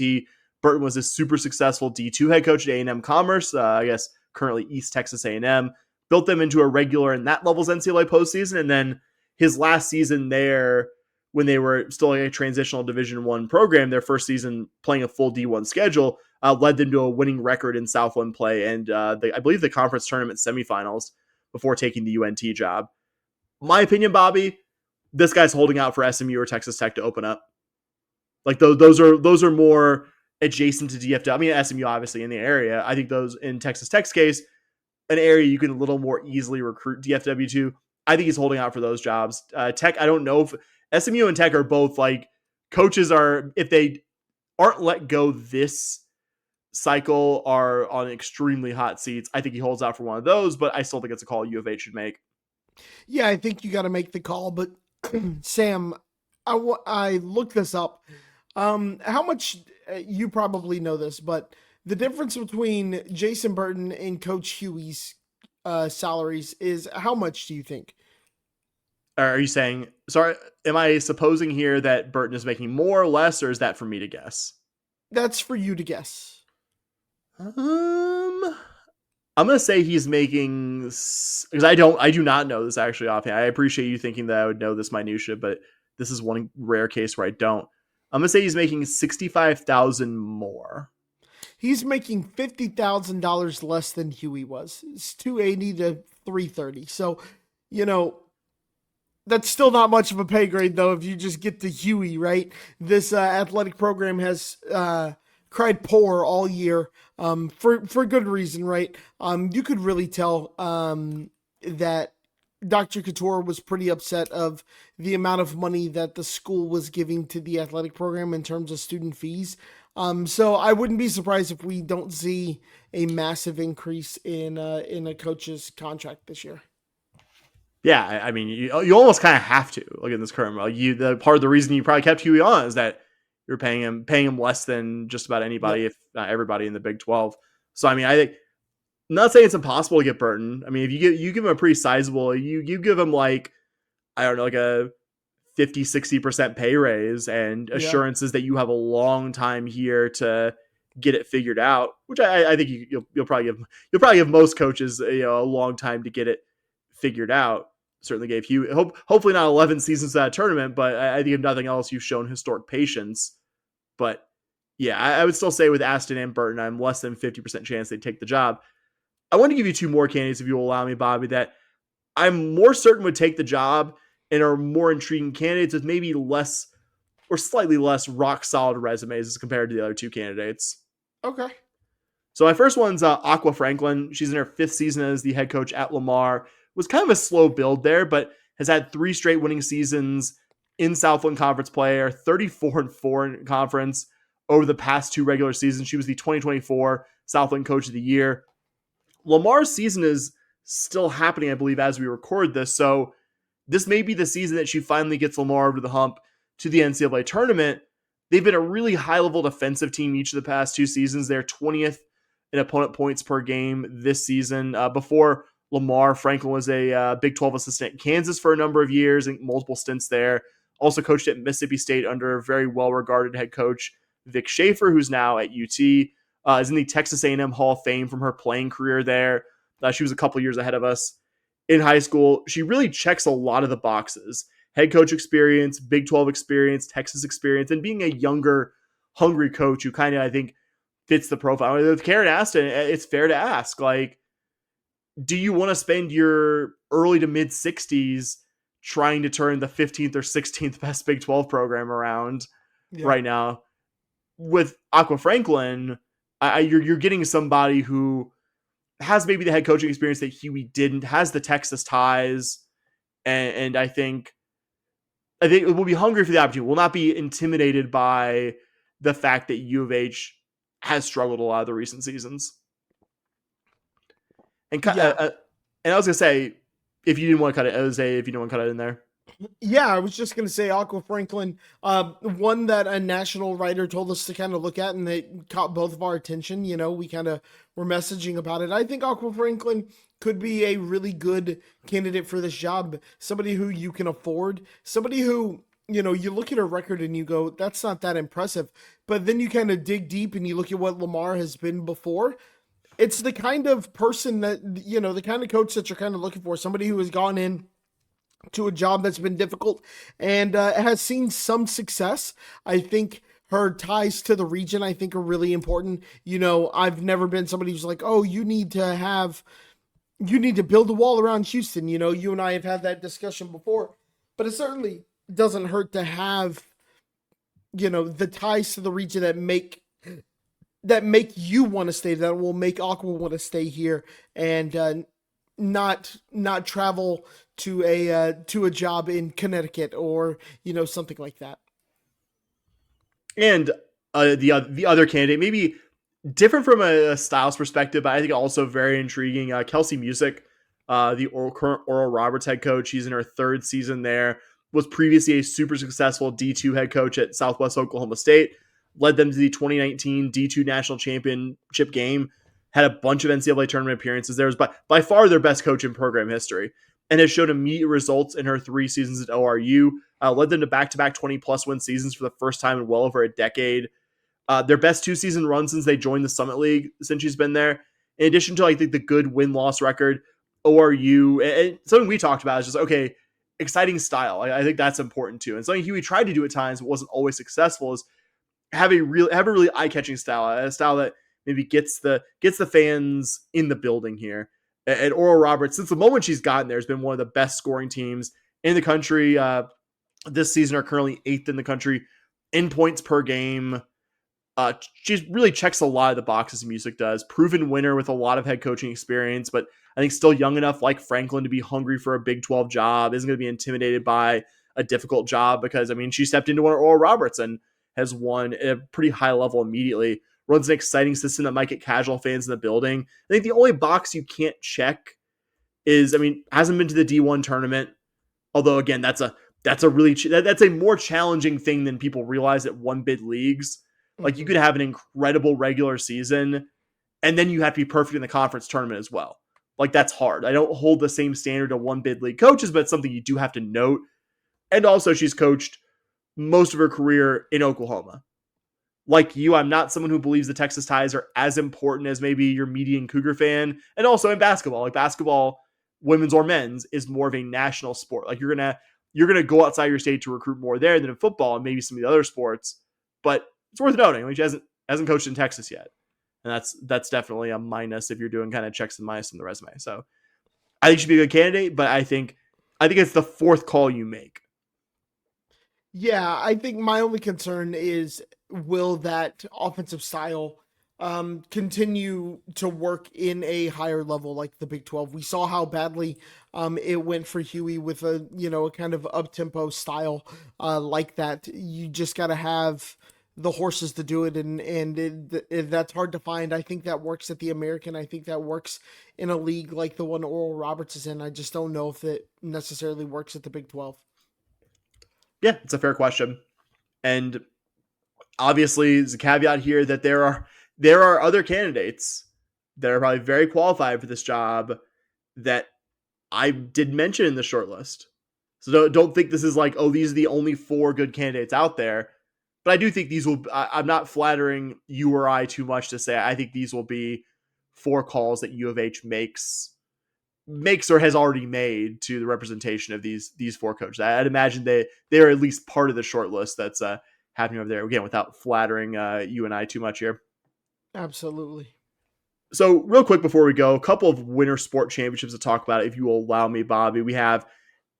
Burton was a super successful D2 head coach at A&M Commerce, I guess currently East Texas A&M, built them into a regular in that level's NCAA postseason. And then his last season there, when they were still a transitional Division I program, their first season playing a full D1 schedule, led them to a winning record in Southland play and I believe the conference tournament semifinals before taking the UNT job. My opinion, Bobby, this guy's holding out for SMU or Texas Tech to open up. Like those are more adjacent to DFW. I mean, SMU obviously in the area. I think those in Texas Tech's case, an area you can a little more easily recruit DFW to. I think he's holding out for those jobs. Tech, I don't know if SMU and Tech are both like coaches are, if they aren't let go this cycle, are on extremely hot seats. I think he holds out for one of those, but I still think it's a call U of H should make. Yeah, I think you got to make the call. But Sam, I looked this up. How much, you probably know this, but the difference between Jason Burton and Coach Hughey's salaries is how much do you think? Are you saying, sorry, am I supposing here that Burton is making more or less, or is that for me to guess? That's for you to guess. I'm going to say he's making, because I do not know this actually offhand. I appreciate you thinking that I would know this minutia, but this is one rare case where I don't. I'm going to say he's making $65,000 more. He's making $50,000 less than Hughey was. It's $280 to $330. So, that's still not much of a pay grade, though, if you just get to Hughey, right? This athletic program has cried poor all year for good reason, right? You could really tell that Dr. Couture was pretty upset of the amount of money that the school was giving to the athletic program in terms of student fees. So I wouldn't be surprised if we don't see a massive increase in a coach's contract this year. Yeah, I mean, you almost kind of have to look at this current. The part of the reason you probably kept Hughey on is that you're paying him less than just about anybody, if not everybody in the Big 12. So I mean, I think, I'm not saying it's impossible to get Burton. I mean, if you give him a pretty sizable, you give him like, I don't know, like a 50-60% pay raise and assurances that you have a long time here to get it figured out, which I think you'll probably give most coaches a long time to get it figured out. Certainly gave Hugh hopefully not 11 seasons of that tournament, but I think if nothing else, you've shown historic patience. But yeah, I would still say with Aston and Burton, I'm less than 50% chance they'd take the job. I want to give you two more candidates, if you will allow me, Bobby, that I'm more certain would take the job and are more intriguing candidates with maybe less or slightly less rock solid resumes as compared to the other two candidates. Okay. So my first one's Aqua Franklin. She's in her 5th season as the head coach at Lamar. Was kind of a slow build there, but has had 3 straight winning seasons in Southland Conference play, 34-4 in conference over the past 2 regular seasons. She was the 2024 Southland Coach of the Year. Lamar's season is still happening, I believe, as we record this. So this may be the season that she finally gets Lamar over the hump to the NCAA tournament. They've been a really high-level defensive team each of the past 2 seasons. They're 20th in opponent points per game this season. Before Lamar, Franklin was a Big 12 assistant at Kansas for a number of years and multiple stints there. Also coached at Mississippi State under a very well-regarded head coach, Vic Schaefer, who's now at UT. Is in the Texas A&M Hall of Fame from her playing career there. She was a couple years ahead of us in high school. She really checks a lot of the boxes. Head coach experience, Big 12 experience, Texas experience, and being a younger, hungry coach who kind of, I think, fits the profile. With Karen Aston, it's fair to ask, like, do you want to spend your early to mid 60s trying to turn the 15th or 16th best Big 12 program around right now? With Aqua Franklin, you're getting somebody who has maybe the head coaching experience that Hughey didn't, has the Texas ties, and I think it will be hungry for the opportunity. Will not be intimidated by the fact that U of H has struggled a lot of the recent seasons. And I was gonna say, if you didn't want to cut it, if you didn't want to cut it in there. Yeah, I was just going to say Aqua Franklin, one that a national writer told us to kind of look at, and it caught both of our attention. We kind of were messaging about it. I think Aqua Franklin could be a really good candidate for this job. Somebody who you can afford, somebody who, you look at her record and you go, that's not that impressive. But then you kind of dig deep and you look at what Lamar has been before. It's the kind of person that, the kind of coach that you're kind of looking for, somebody who has gone in to a job that's been difficult and has seen some success. I think her ties to the region, I think, are really important. I've never been somebody who's like, oh, you need to build a wall around Houston. You and I have had that discussion before, but it certainly doesn't hurt to have, the ties to the region that make you want to stay, that will make Aqua want to stay here and not travel to a job in Connecticut or something like that. And the other candidate, maybe different from a styles perspective, but I think also very intriguing. Kelsey Music, the current Oral Roberts head coach. She's in her third season there. Was previously a super successful D2 head coach at Southwest Oklahoma State. Led them to the 2019 D2 national championship game. Had a bunch of NCAA tournament appearances. There was by far their best coach in program history, and has shown immediate results in her 3 seasons at ORU. Led them to back-to-back 20-plus win seasons for the first time in well over a decade. Their best 2-season run since they joined the Summit League since she's been there. In addition to, I think, the good win-loss record, ORU, and something we talked about is just, okay, exciting style. I think that's important too. And something Hughey tried to do at times but wasn't always successful is have a really eye-catching style, a style that maybe gets the fans in the building here. And Oral Roberts, since the moment she's gotten there, has been one of the best scoring teams in the country. This season are currently 8th in the country in points per game. She really checks a lot of the boxes Music does. Proven winner with a lot of head coaching experience, but I think still young enough like Franklin to be hungry for a Big 12 job. Isn't going to be intimidated by a difficult job because, she stepped into one of Oral Roberts and has won at a pretty high level immediately. Runs an exciting system that might get casual fans in the building. I think the only box you can't check is, hasn't been to the D1 tournament. Although again, that's a more challenging thing than people realize at one bid leagues. Like you could have an incredible regular season and then you have to be perfect in the conference tournament as well. Like that's hard. I don't hold the same standard to one bid league coaches, but it's something you do have to note. And also she's coached most of her career in Oklahoma. Like you, I'm not someone who believes the Texas ties are as important as maybe your median Cougar fan. And also in basketball, like basketball, women's or men's, is more of a national sport. Like you're gonna go outside your state to recruit more there than in football and maybe some of the other sports. But it's worth noting, she hasn't coached in Texas yet, and that's definitely a minus if you're doing kind of checks and minus in the resume. So I think she'd be a good candidate, but I think it's the fourth call you make. Yeah, I think my only concern is, will that offensive style continue to work in a higher level like the Big 12? We saw how badly it went for Hughey with a kind of up-tempo style like that. You just got to have the horses to do it, and that's hard to find. I think that works at the American. I think that works in a league like the one Oral Roberts is in. I just don't know if it necessarily works at the Big 12. Yeah, it's a fair question. And obviously, there's a caveat here that there are other candidates that are probably very qualified for this job that I did mention in the short list. So don't think this is like, oh, these are the only 4 good candidates out there. But I do think these will, I'm not flattering you or I too much to say, I think these will be 4 calls that U of H makes or has already made to the representation of these 4 coaches. I'd imagine they're at least part of the short list that's happening over there, again, without flattering you and I too much here. Absolutely. So real quick before we go, a couple of winter sport championships to talk about, if you will allow me, Bobby. We have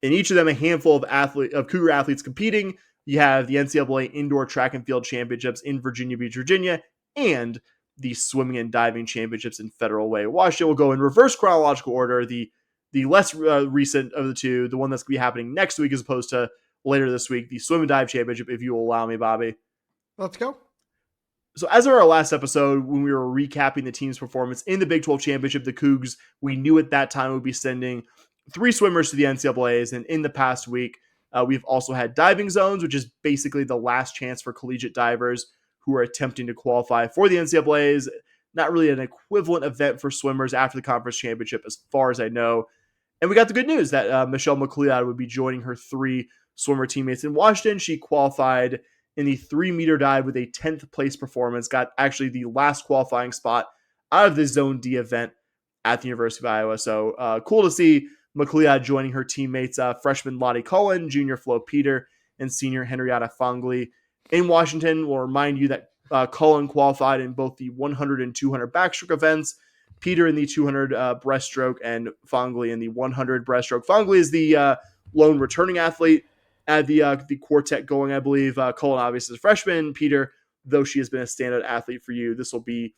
in each of them a handful of Cougar athletes competing. You have the NCAA Indoor Track and Field Championships in Virginia Beach, Virginia, and the Swimming and Diving Championships in Federal Way, Washington. We'll go in reverse chronological order. The less recent of the two, the one that's going to be happening next week as opposed to later this week, the Swim and Dive Championship, if you will allow me, Bobby. Let's go. So as of our last episode, when we were recapping the team's performance in the Big 12 Championship, the Cougs, we knew at that time would be sending 3 swimmers to the NCAAs. And in the past week, We've also had diving zones, which is basically the last chance for collegiate divers who are attempting to qualify for the NCAAs. Not really an equivalent event for swimmers after the conference championship, as far as I know. And we got the good news that Michelle McLeod would be joining her 3 swimmer teammates in Washington. She qualified in the 3-meter dive with a 10th place performance, got actually the last qualifying spot out of the Zone D event at the University of Iowa. So cool to see McLeod joining her teammates, freshman Lottie Cullen, junior Flo Peter, and senior Henrietta Fongli in Washington. We'll remind you that Cullen qualified in both the 100 and 200 backstroke events, Peter in the 200 breaststroke, and Fongli in the 100 breaststroke. Fongli is the lone returning athlete at the quartet going, I believe. Cullen obviously is a freshman. Peter, though she has been a standout athlete for you, this will be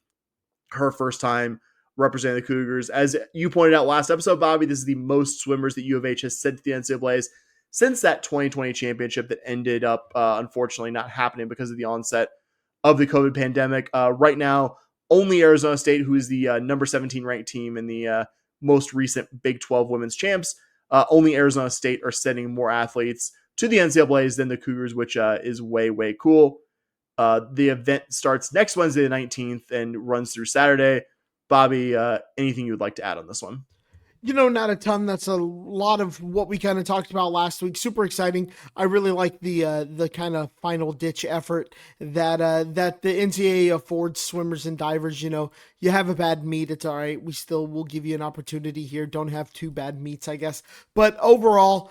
her first time representing the Cougars. As you pointed out last episode, Bobby, this is the most swimmers that U of H has sent to the NCAAs since that 2020 championship that ended up, unfortunately, not happening because of the onset of the COVID pandemic. Right now, only Arizona State, who is the number 17 ranked team in the most recent Big 12 women's champs, only Arizona State are sending more athletes to the NCAAs than the Cougars, which is way, way cool. The event starts next Wednesday, the 19th, and runs through Saturday. Bobby, anything you would like to add on this one? Not a ton. That's a lot of what we kind of talked about last week. Super exciting. I really like the kind of final ditch effort that the NCAA affords swimmers and divers. You have a bad meet, it's all right. We still will give you an opportunity here. Don't have 2 bad meets, I guess. But overall,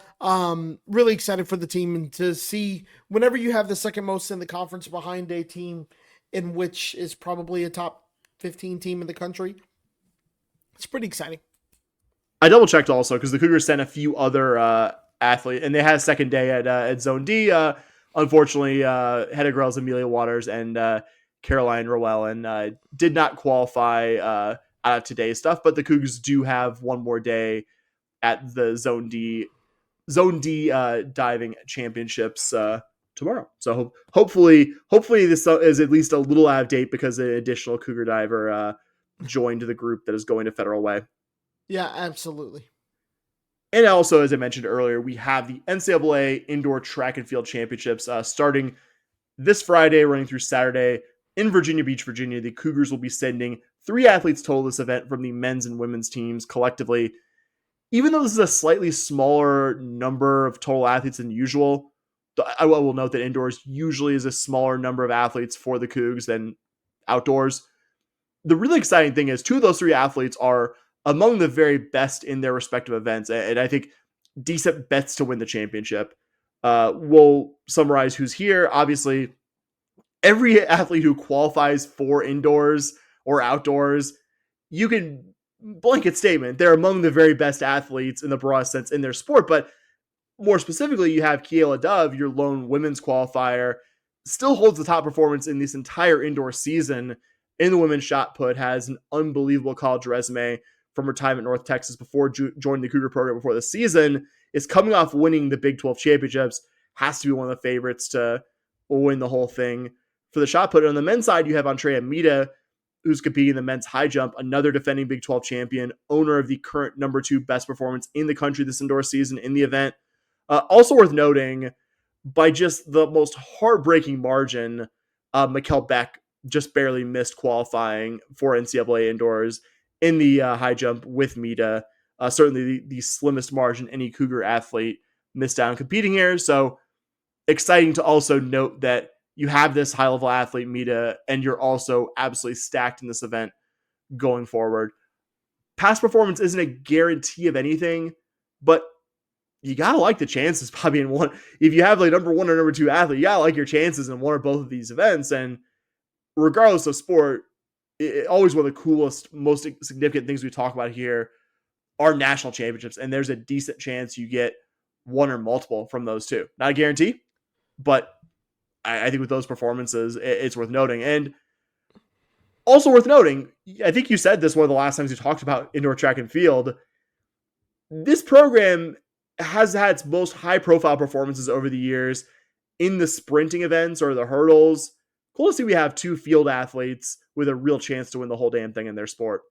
really excited for the team and to see whenever you have the second most in the conference behind a team in which is probably a top 15 team in the country. It's pretty exciting. I double checked also because the Cougars sent a few other athletes, and they had a second day at Zone D. Unfortunately, Hedda Grels, Amelia Waters, and Caroline Rowell did not qualify out of today's stuff, but the Cougars do have one more day at the Zone D diving championships tomorrow. So hopefully this is at least a little out of date because an additional Cougar diver joined the group that is going to Federal Way. Yeah, absolutely. And also, as I mentioned earlier, we have the NCAA Indoor Track and Field Championships starting this Friday, running through Saturday in Virginia Beach, Virginia. The Cougars will be sending 3 athletes total this event from the men's and women's teams collectively. Even though this is a slightly smaller number of total athletes than usual, I will note that indoors usually is a smaller number of athletes for the Cougs than outdoors. The really exciting thing is 2 of those 3 athletes are among the very best in their respective events, and I think decent bets to win the championship. We'll summarize who's here. Obviously, every athlete who qualifies for indoors or outdoors, you can blanket statement, they're among the very best athletes in the broad sense in their sport, but more specifically, you have Kiela Dove, your lone women's qualifier, still holds the top performance in this entire indoor season in the women's shot put, has an unbelievable college resume from her time at North Texas before joining the Cougar program before the season, is coming off winning the Big 12 championships, has to be one of the favorites to win the whole thing. For the shot put, on the men's side, you have Andrea Mita, who's competing in the men's high jump, another defending Big 12 champion, owner of the current number 2 best performance in the country this indoor season in the event. Also worth noting, by just the most heartbreaking margin, Mikkel Beck just barely missed qualifying for NCAA indoors in the high jump with Mita. Certainly the slimmest margin any Cougar athlete missed out on competing here. So exciting to also note that you have this high-level athlete, Mita, and you're also absolutely stacked in this event going forward. Past performance isn't a guarantee of anything, but you got to like the chances, Bobby, in one. If you have like number 1 or number 2 athlete, you got to like your chances in one or both of these events. And regardless of sport, always one of the coolest, most significant things we talk about here are national championships. And there's a decent chance you get one or multiple from those 2. Not a guarantee, but I think with those performances, it's worth noting. And also worth noting, I think you said this one of the last times you talked about indoor track and field. This program has had its most high-profile performances over the years in the sprinting events or the hurdles. Cool to see we have 2 field athletes with a real chance to win the whole damn thing in their sport.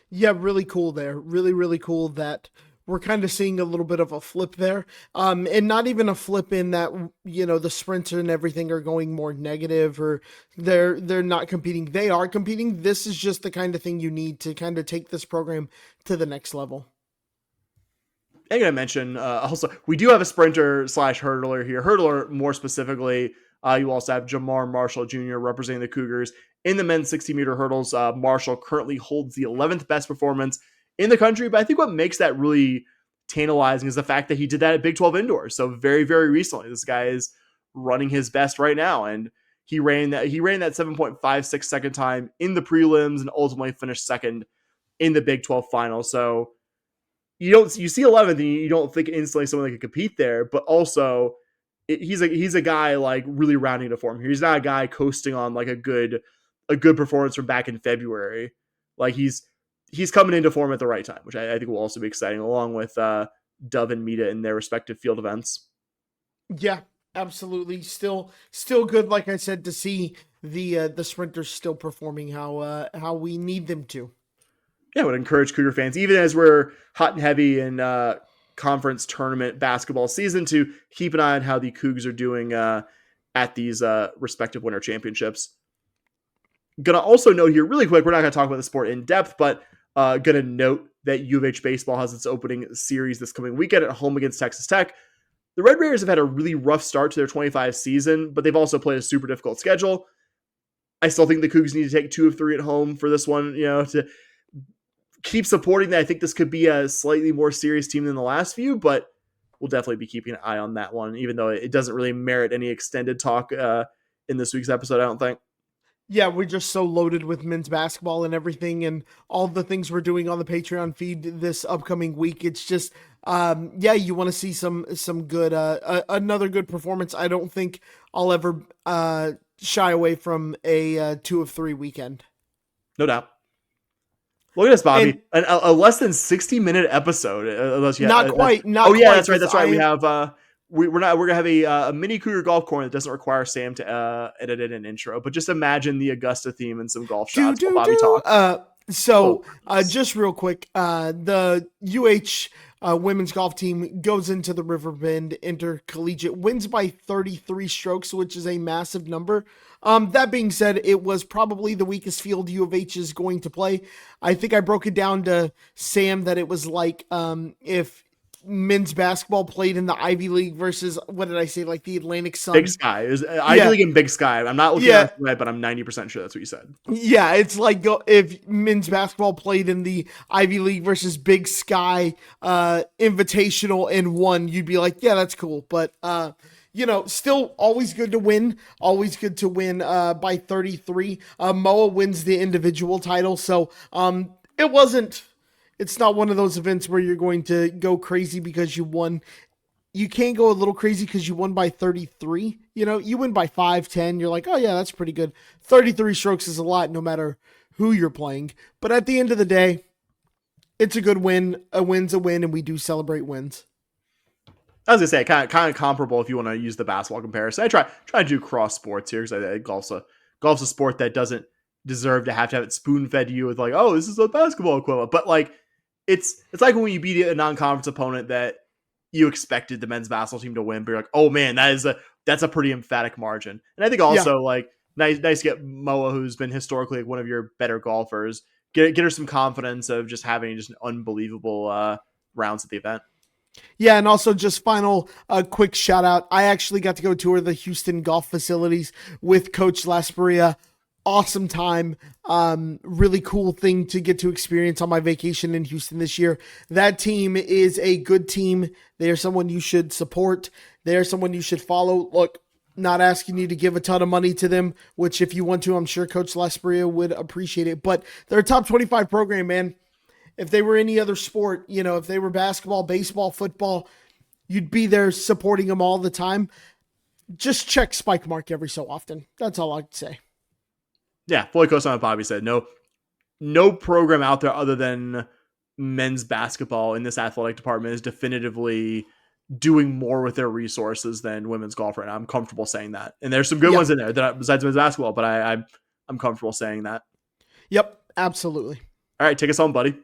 Yeah, really cool there. Really, really cool that we're kind of seeing a little bit of a flip there. And not even a flip in that, the sprints and everything are going more negative, or they're not competing. They are competing. This is just the kind of thing you need to kind of take this program to the next level. I'm going to mention also, we do have a sprinter / hurdler here. Hurdler, more specifically, you also have Jamar Marshall Jr. representing the Cougars in the men's 60-meter hurdles. Marshall currently holds the 11th best performance in the country, but I think what makes that really tantalizing is the fact that he did that at Big 12 indoors. So very, very recently, this guy is running his best right now, and he ran that 7.56 second time in the prelims and ultimately finished second in the Big 12 final. So you see 11th and you don't think instantly someone that could compete there, but also he's a guy like really rounding to form here. He's not a guy coasting on like a good performance from back in February. Like he's coming into form at the right time, which I think will also be exciting, along with Dove and Mita in their respective field events. Yeah, absolutely. Still good, like I said, to see the sprinters still performing how we need them to. Yeah, I would encourage Cougar fans, even as we're hot and heavy in conference tournament basketball season, to keep an eye on how the Cougs are doing at these respective winter championships. Gonna also note here really quick, we're not gonna talk about the sport in depth, but gonna note that U of H baseball has its opening series this coming weekend at home against Texas Tech. The Red Raiders have had a really rough start to their 25 season, but they've also played a super difficult schedule. I still think the Cougs need to take 2 of 3 at home for this one, to keep supporting that. I think this could be a slightly more serious team than the last few, but we'll definitely be keeping an eye on that one, even though it doesn't really merit any extended talk in this week's episode, I don't think. Yeah, we're just so loaded with men's basketball and everything and all the things we're doing on the Patreon feed this upcoming week. It's just, you want to see some good, another good performance. I don't think I'll ever shy away from a 2 of 3 weekend. No doubt. Look at this, Bobby. A less than 60-minute episode. Unless you not quite. That's right. We have we're gonna have a mini Cougar golf corner that doesn't require Sam to edit in an intro. But just imagine the Augusta theme and some golf shots while Bobby talks. Just real quick, the UH women's golf team goes into the Riverbend Intercollegiate, wins by 33 strokes, which is a massive number. That being said, it was probably the weakest field U of H is going to play. I think I broke it down to Sam that it was like if men's basketball played in the Ivy League versus, what did I say, like the Atlantic Sun? Big Sky. It was Ivy League and Big Sky. I'm not looking at it right, but I'm 90% sure that's what you said. Yeah, it's like if men's basketball played in the Ivy League versus Big Sky Invitational and won, you'd be like, yeah, that's cool. But still always good to win. Always good to win by 33. Moa wins the individual title. So it's not one of those events where you're going to go crazy because you won. You can't go a little crazy because you won by 33. You win by 5, 10. You're like, oh yeah, that's pretty good. 33 strokes is a lot no matter who you're playing. But at the end of the day, it's a good win. A win's a win, and we do celebrate wins. I was gonna say kind of comparable if you want to use the basketball comparison. I try to do cross sports here because I think golf's a sport that doesn't deserve to have it spoon fed to you with like, oh, this is a basketball equivalent. But like it's like when you beat a non-conference opponent that you expected the men's basketball team to win, but you're like, oh man, that's a pretty emphatic margin. And I think also like nice to get Moa, who's been historically like one of your better golfers, get her some confidence of just having just an unbelievable rounds at the event. Yeah, and also just final quick shout out. I actually got to go tour the Houston golf facilities with Coach Lasperia. Awesome time. Really cool thing to get to experience on my vacation in Houston this year. That team is a good team. They are someone you should support. They are someone you should follow. Look, not asking you to give a ton of money to them, which if you want to, I'm sure Coach Lasperia would appreciate it. But they're a top 25 program, man. If they were any other sport, if they were basketball, baseball, football, you'd be there supporting them all the time. Just check Spike Mark every so often. That's all I'd say. Yeah, fully co-sign what Bobby said. No program out there other than men's basketball in this athletic department is definitively doing more with their resources than women's golf right now. I'm comfortable saying that. And there's some good ones in there that besides men's basketball, but I'm comfortable saying that. Yep, absolutely. All right, take us home, buddy.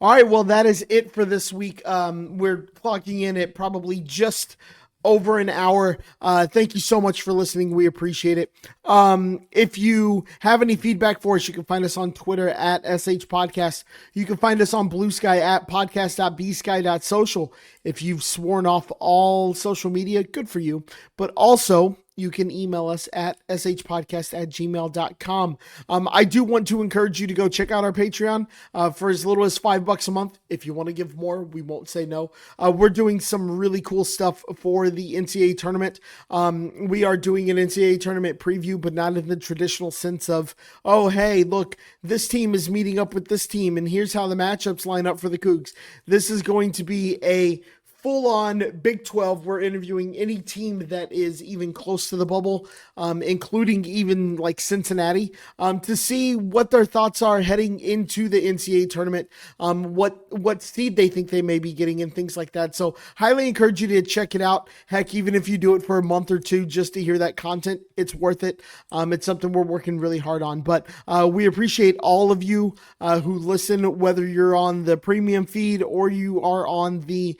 All right, well, that is it for this week. We're clocking in at probably just over an hour. Thank you so much for listening. We appreciate it. If you have any feedback for us, you can find us on Twitter at SH Podcast. You can find us on Blue Sky at podcast.bsky.social. If you've sworn off all social media, good for you. But also, you can email us at shpodcast@gmail.com. I do want to encourage you to go check out our Patreon for as little as $5 a month. If you want to give more, we won't say no. We're doing some really cool stuff for the NCAA tournament. We are doing an NCAA tournament preview, but not in the traditional sense of, oh, hey, look, this team is meeting up with this team, and here's how the matchups line up for the Cougs. This is going to be a full-on Big 12. We're interviewing any team that is even close to the bubble, including even like Cincinnati, to see what their thoughts are heading into the NCAA tournament, what seed they think they may be getting and things like that. So highly encourage you to check it out. Heck, even if you do it for a month or two just to hear that content, it's worth it. It's something we're working really hard on. But we appreciate all of you who listen, whether you're on the premium feed or you are on the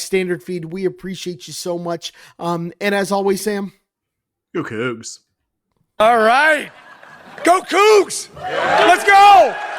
standard feed. We appreciate you so much. And as always, Sam, Go Coogs. All right. Go Coogs! Let's go!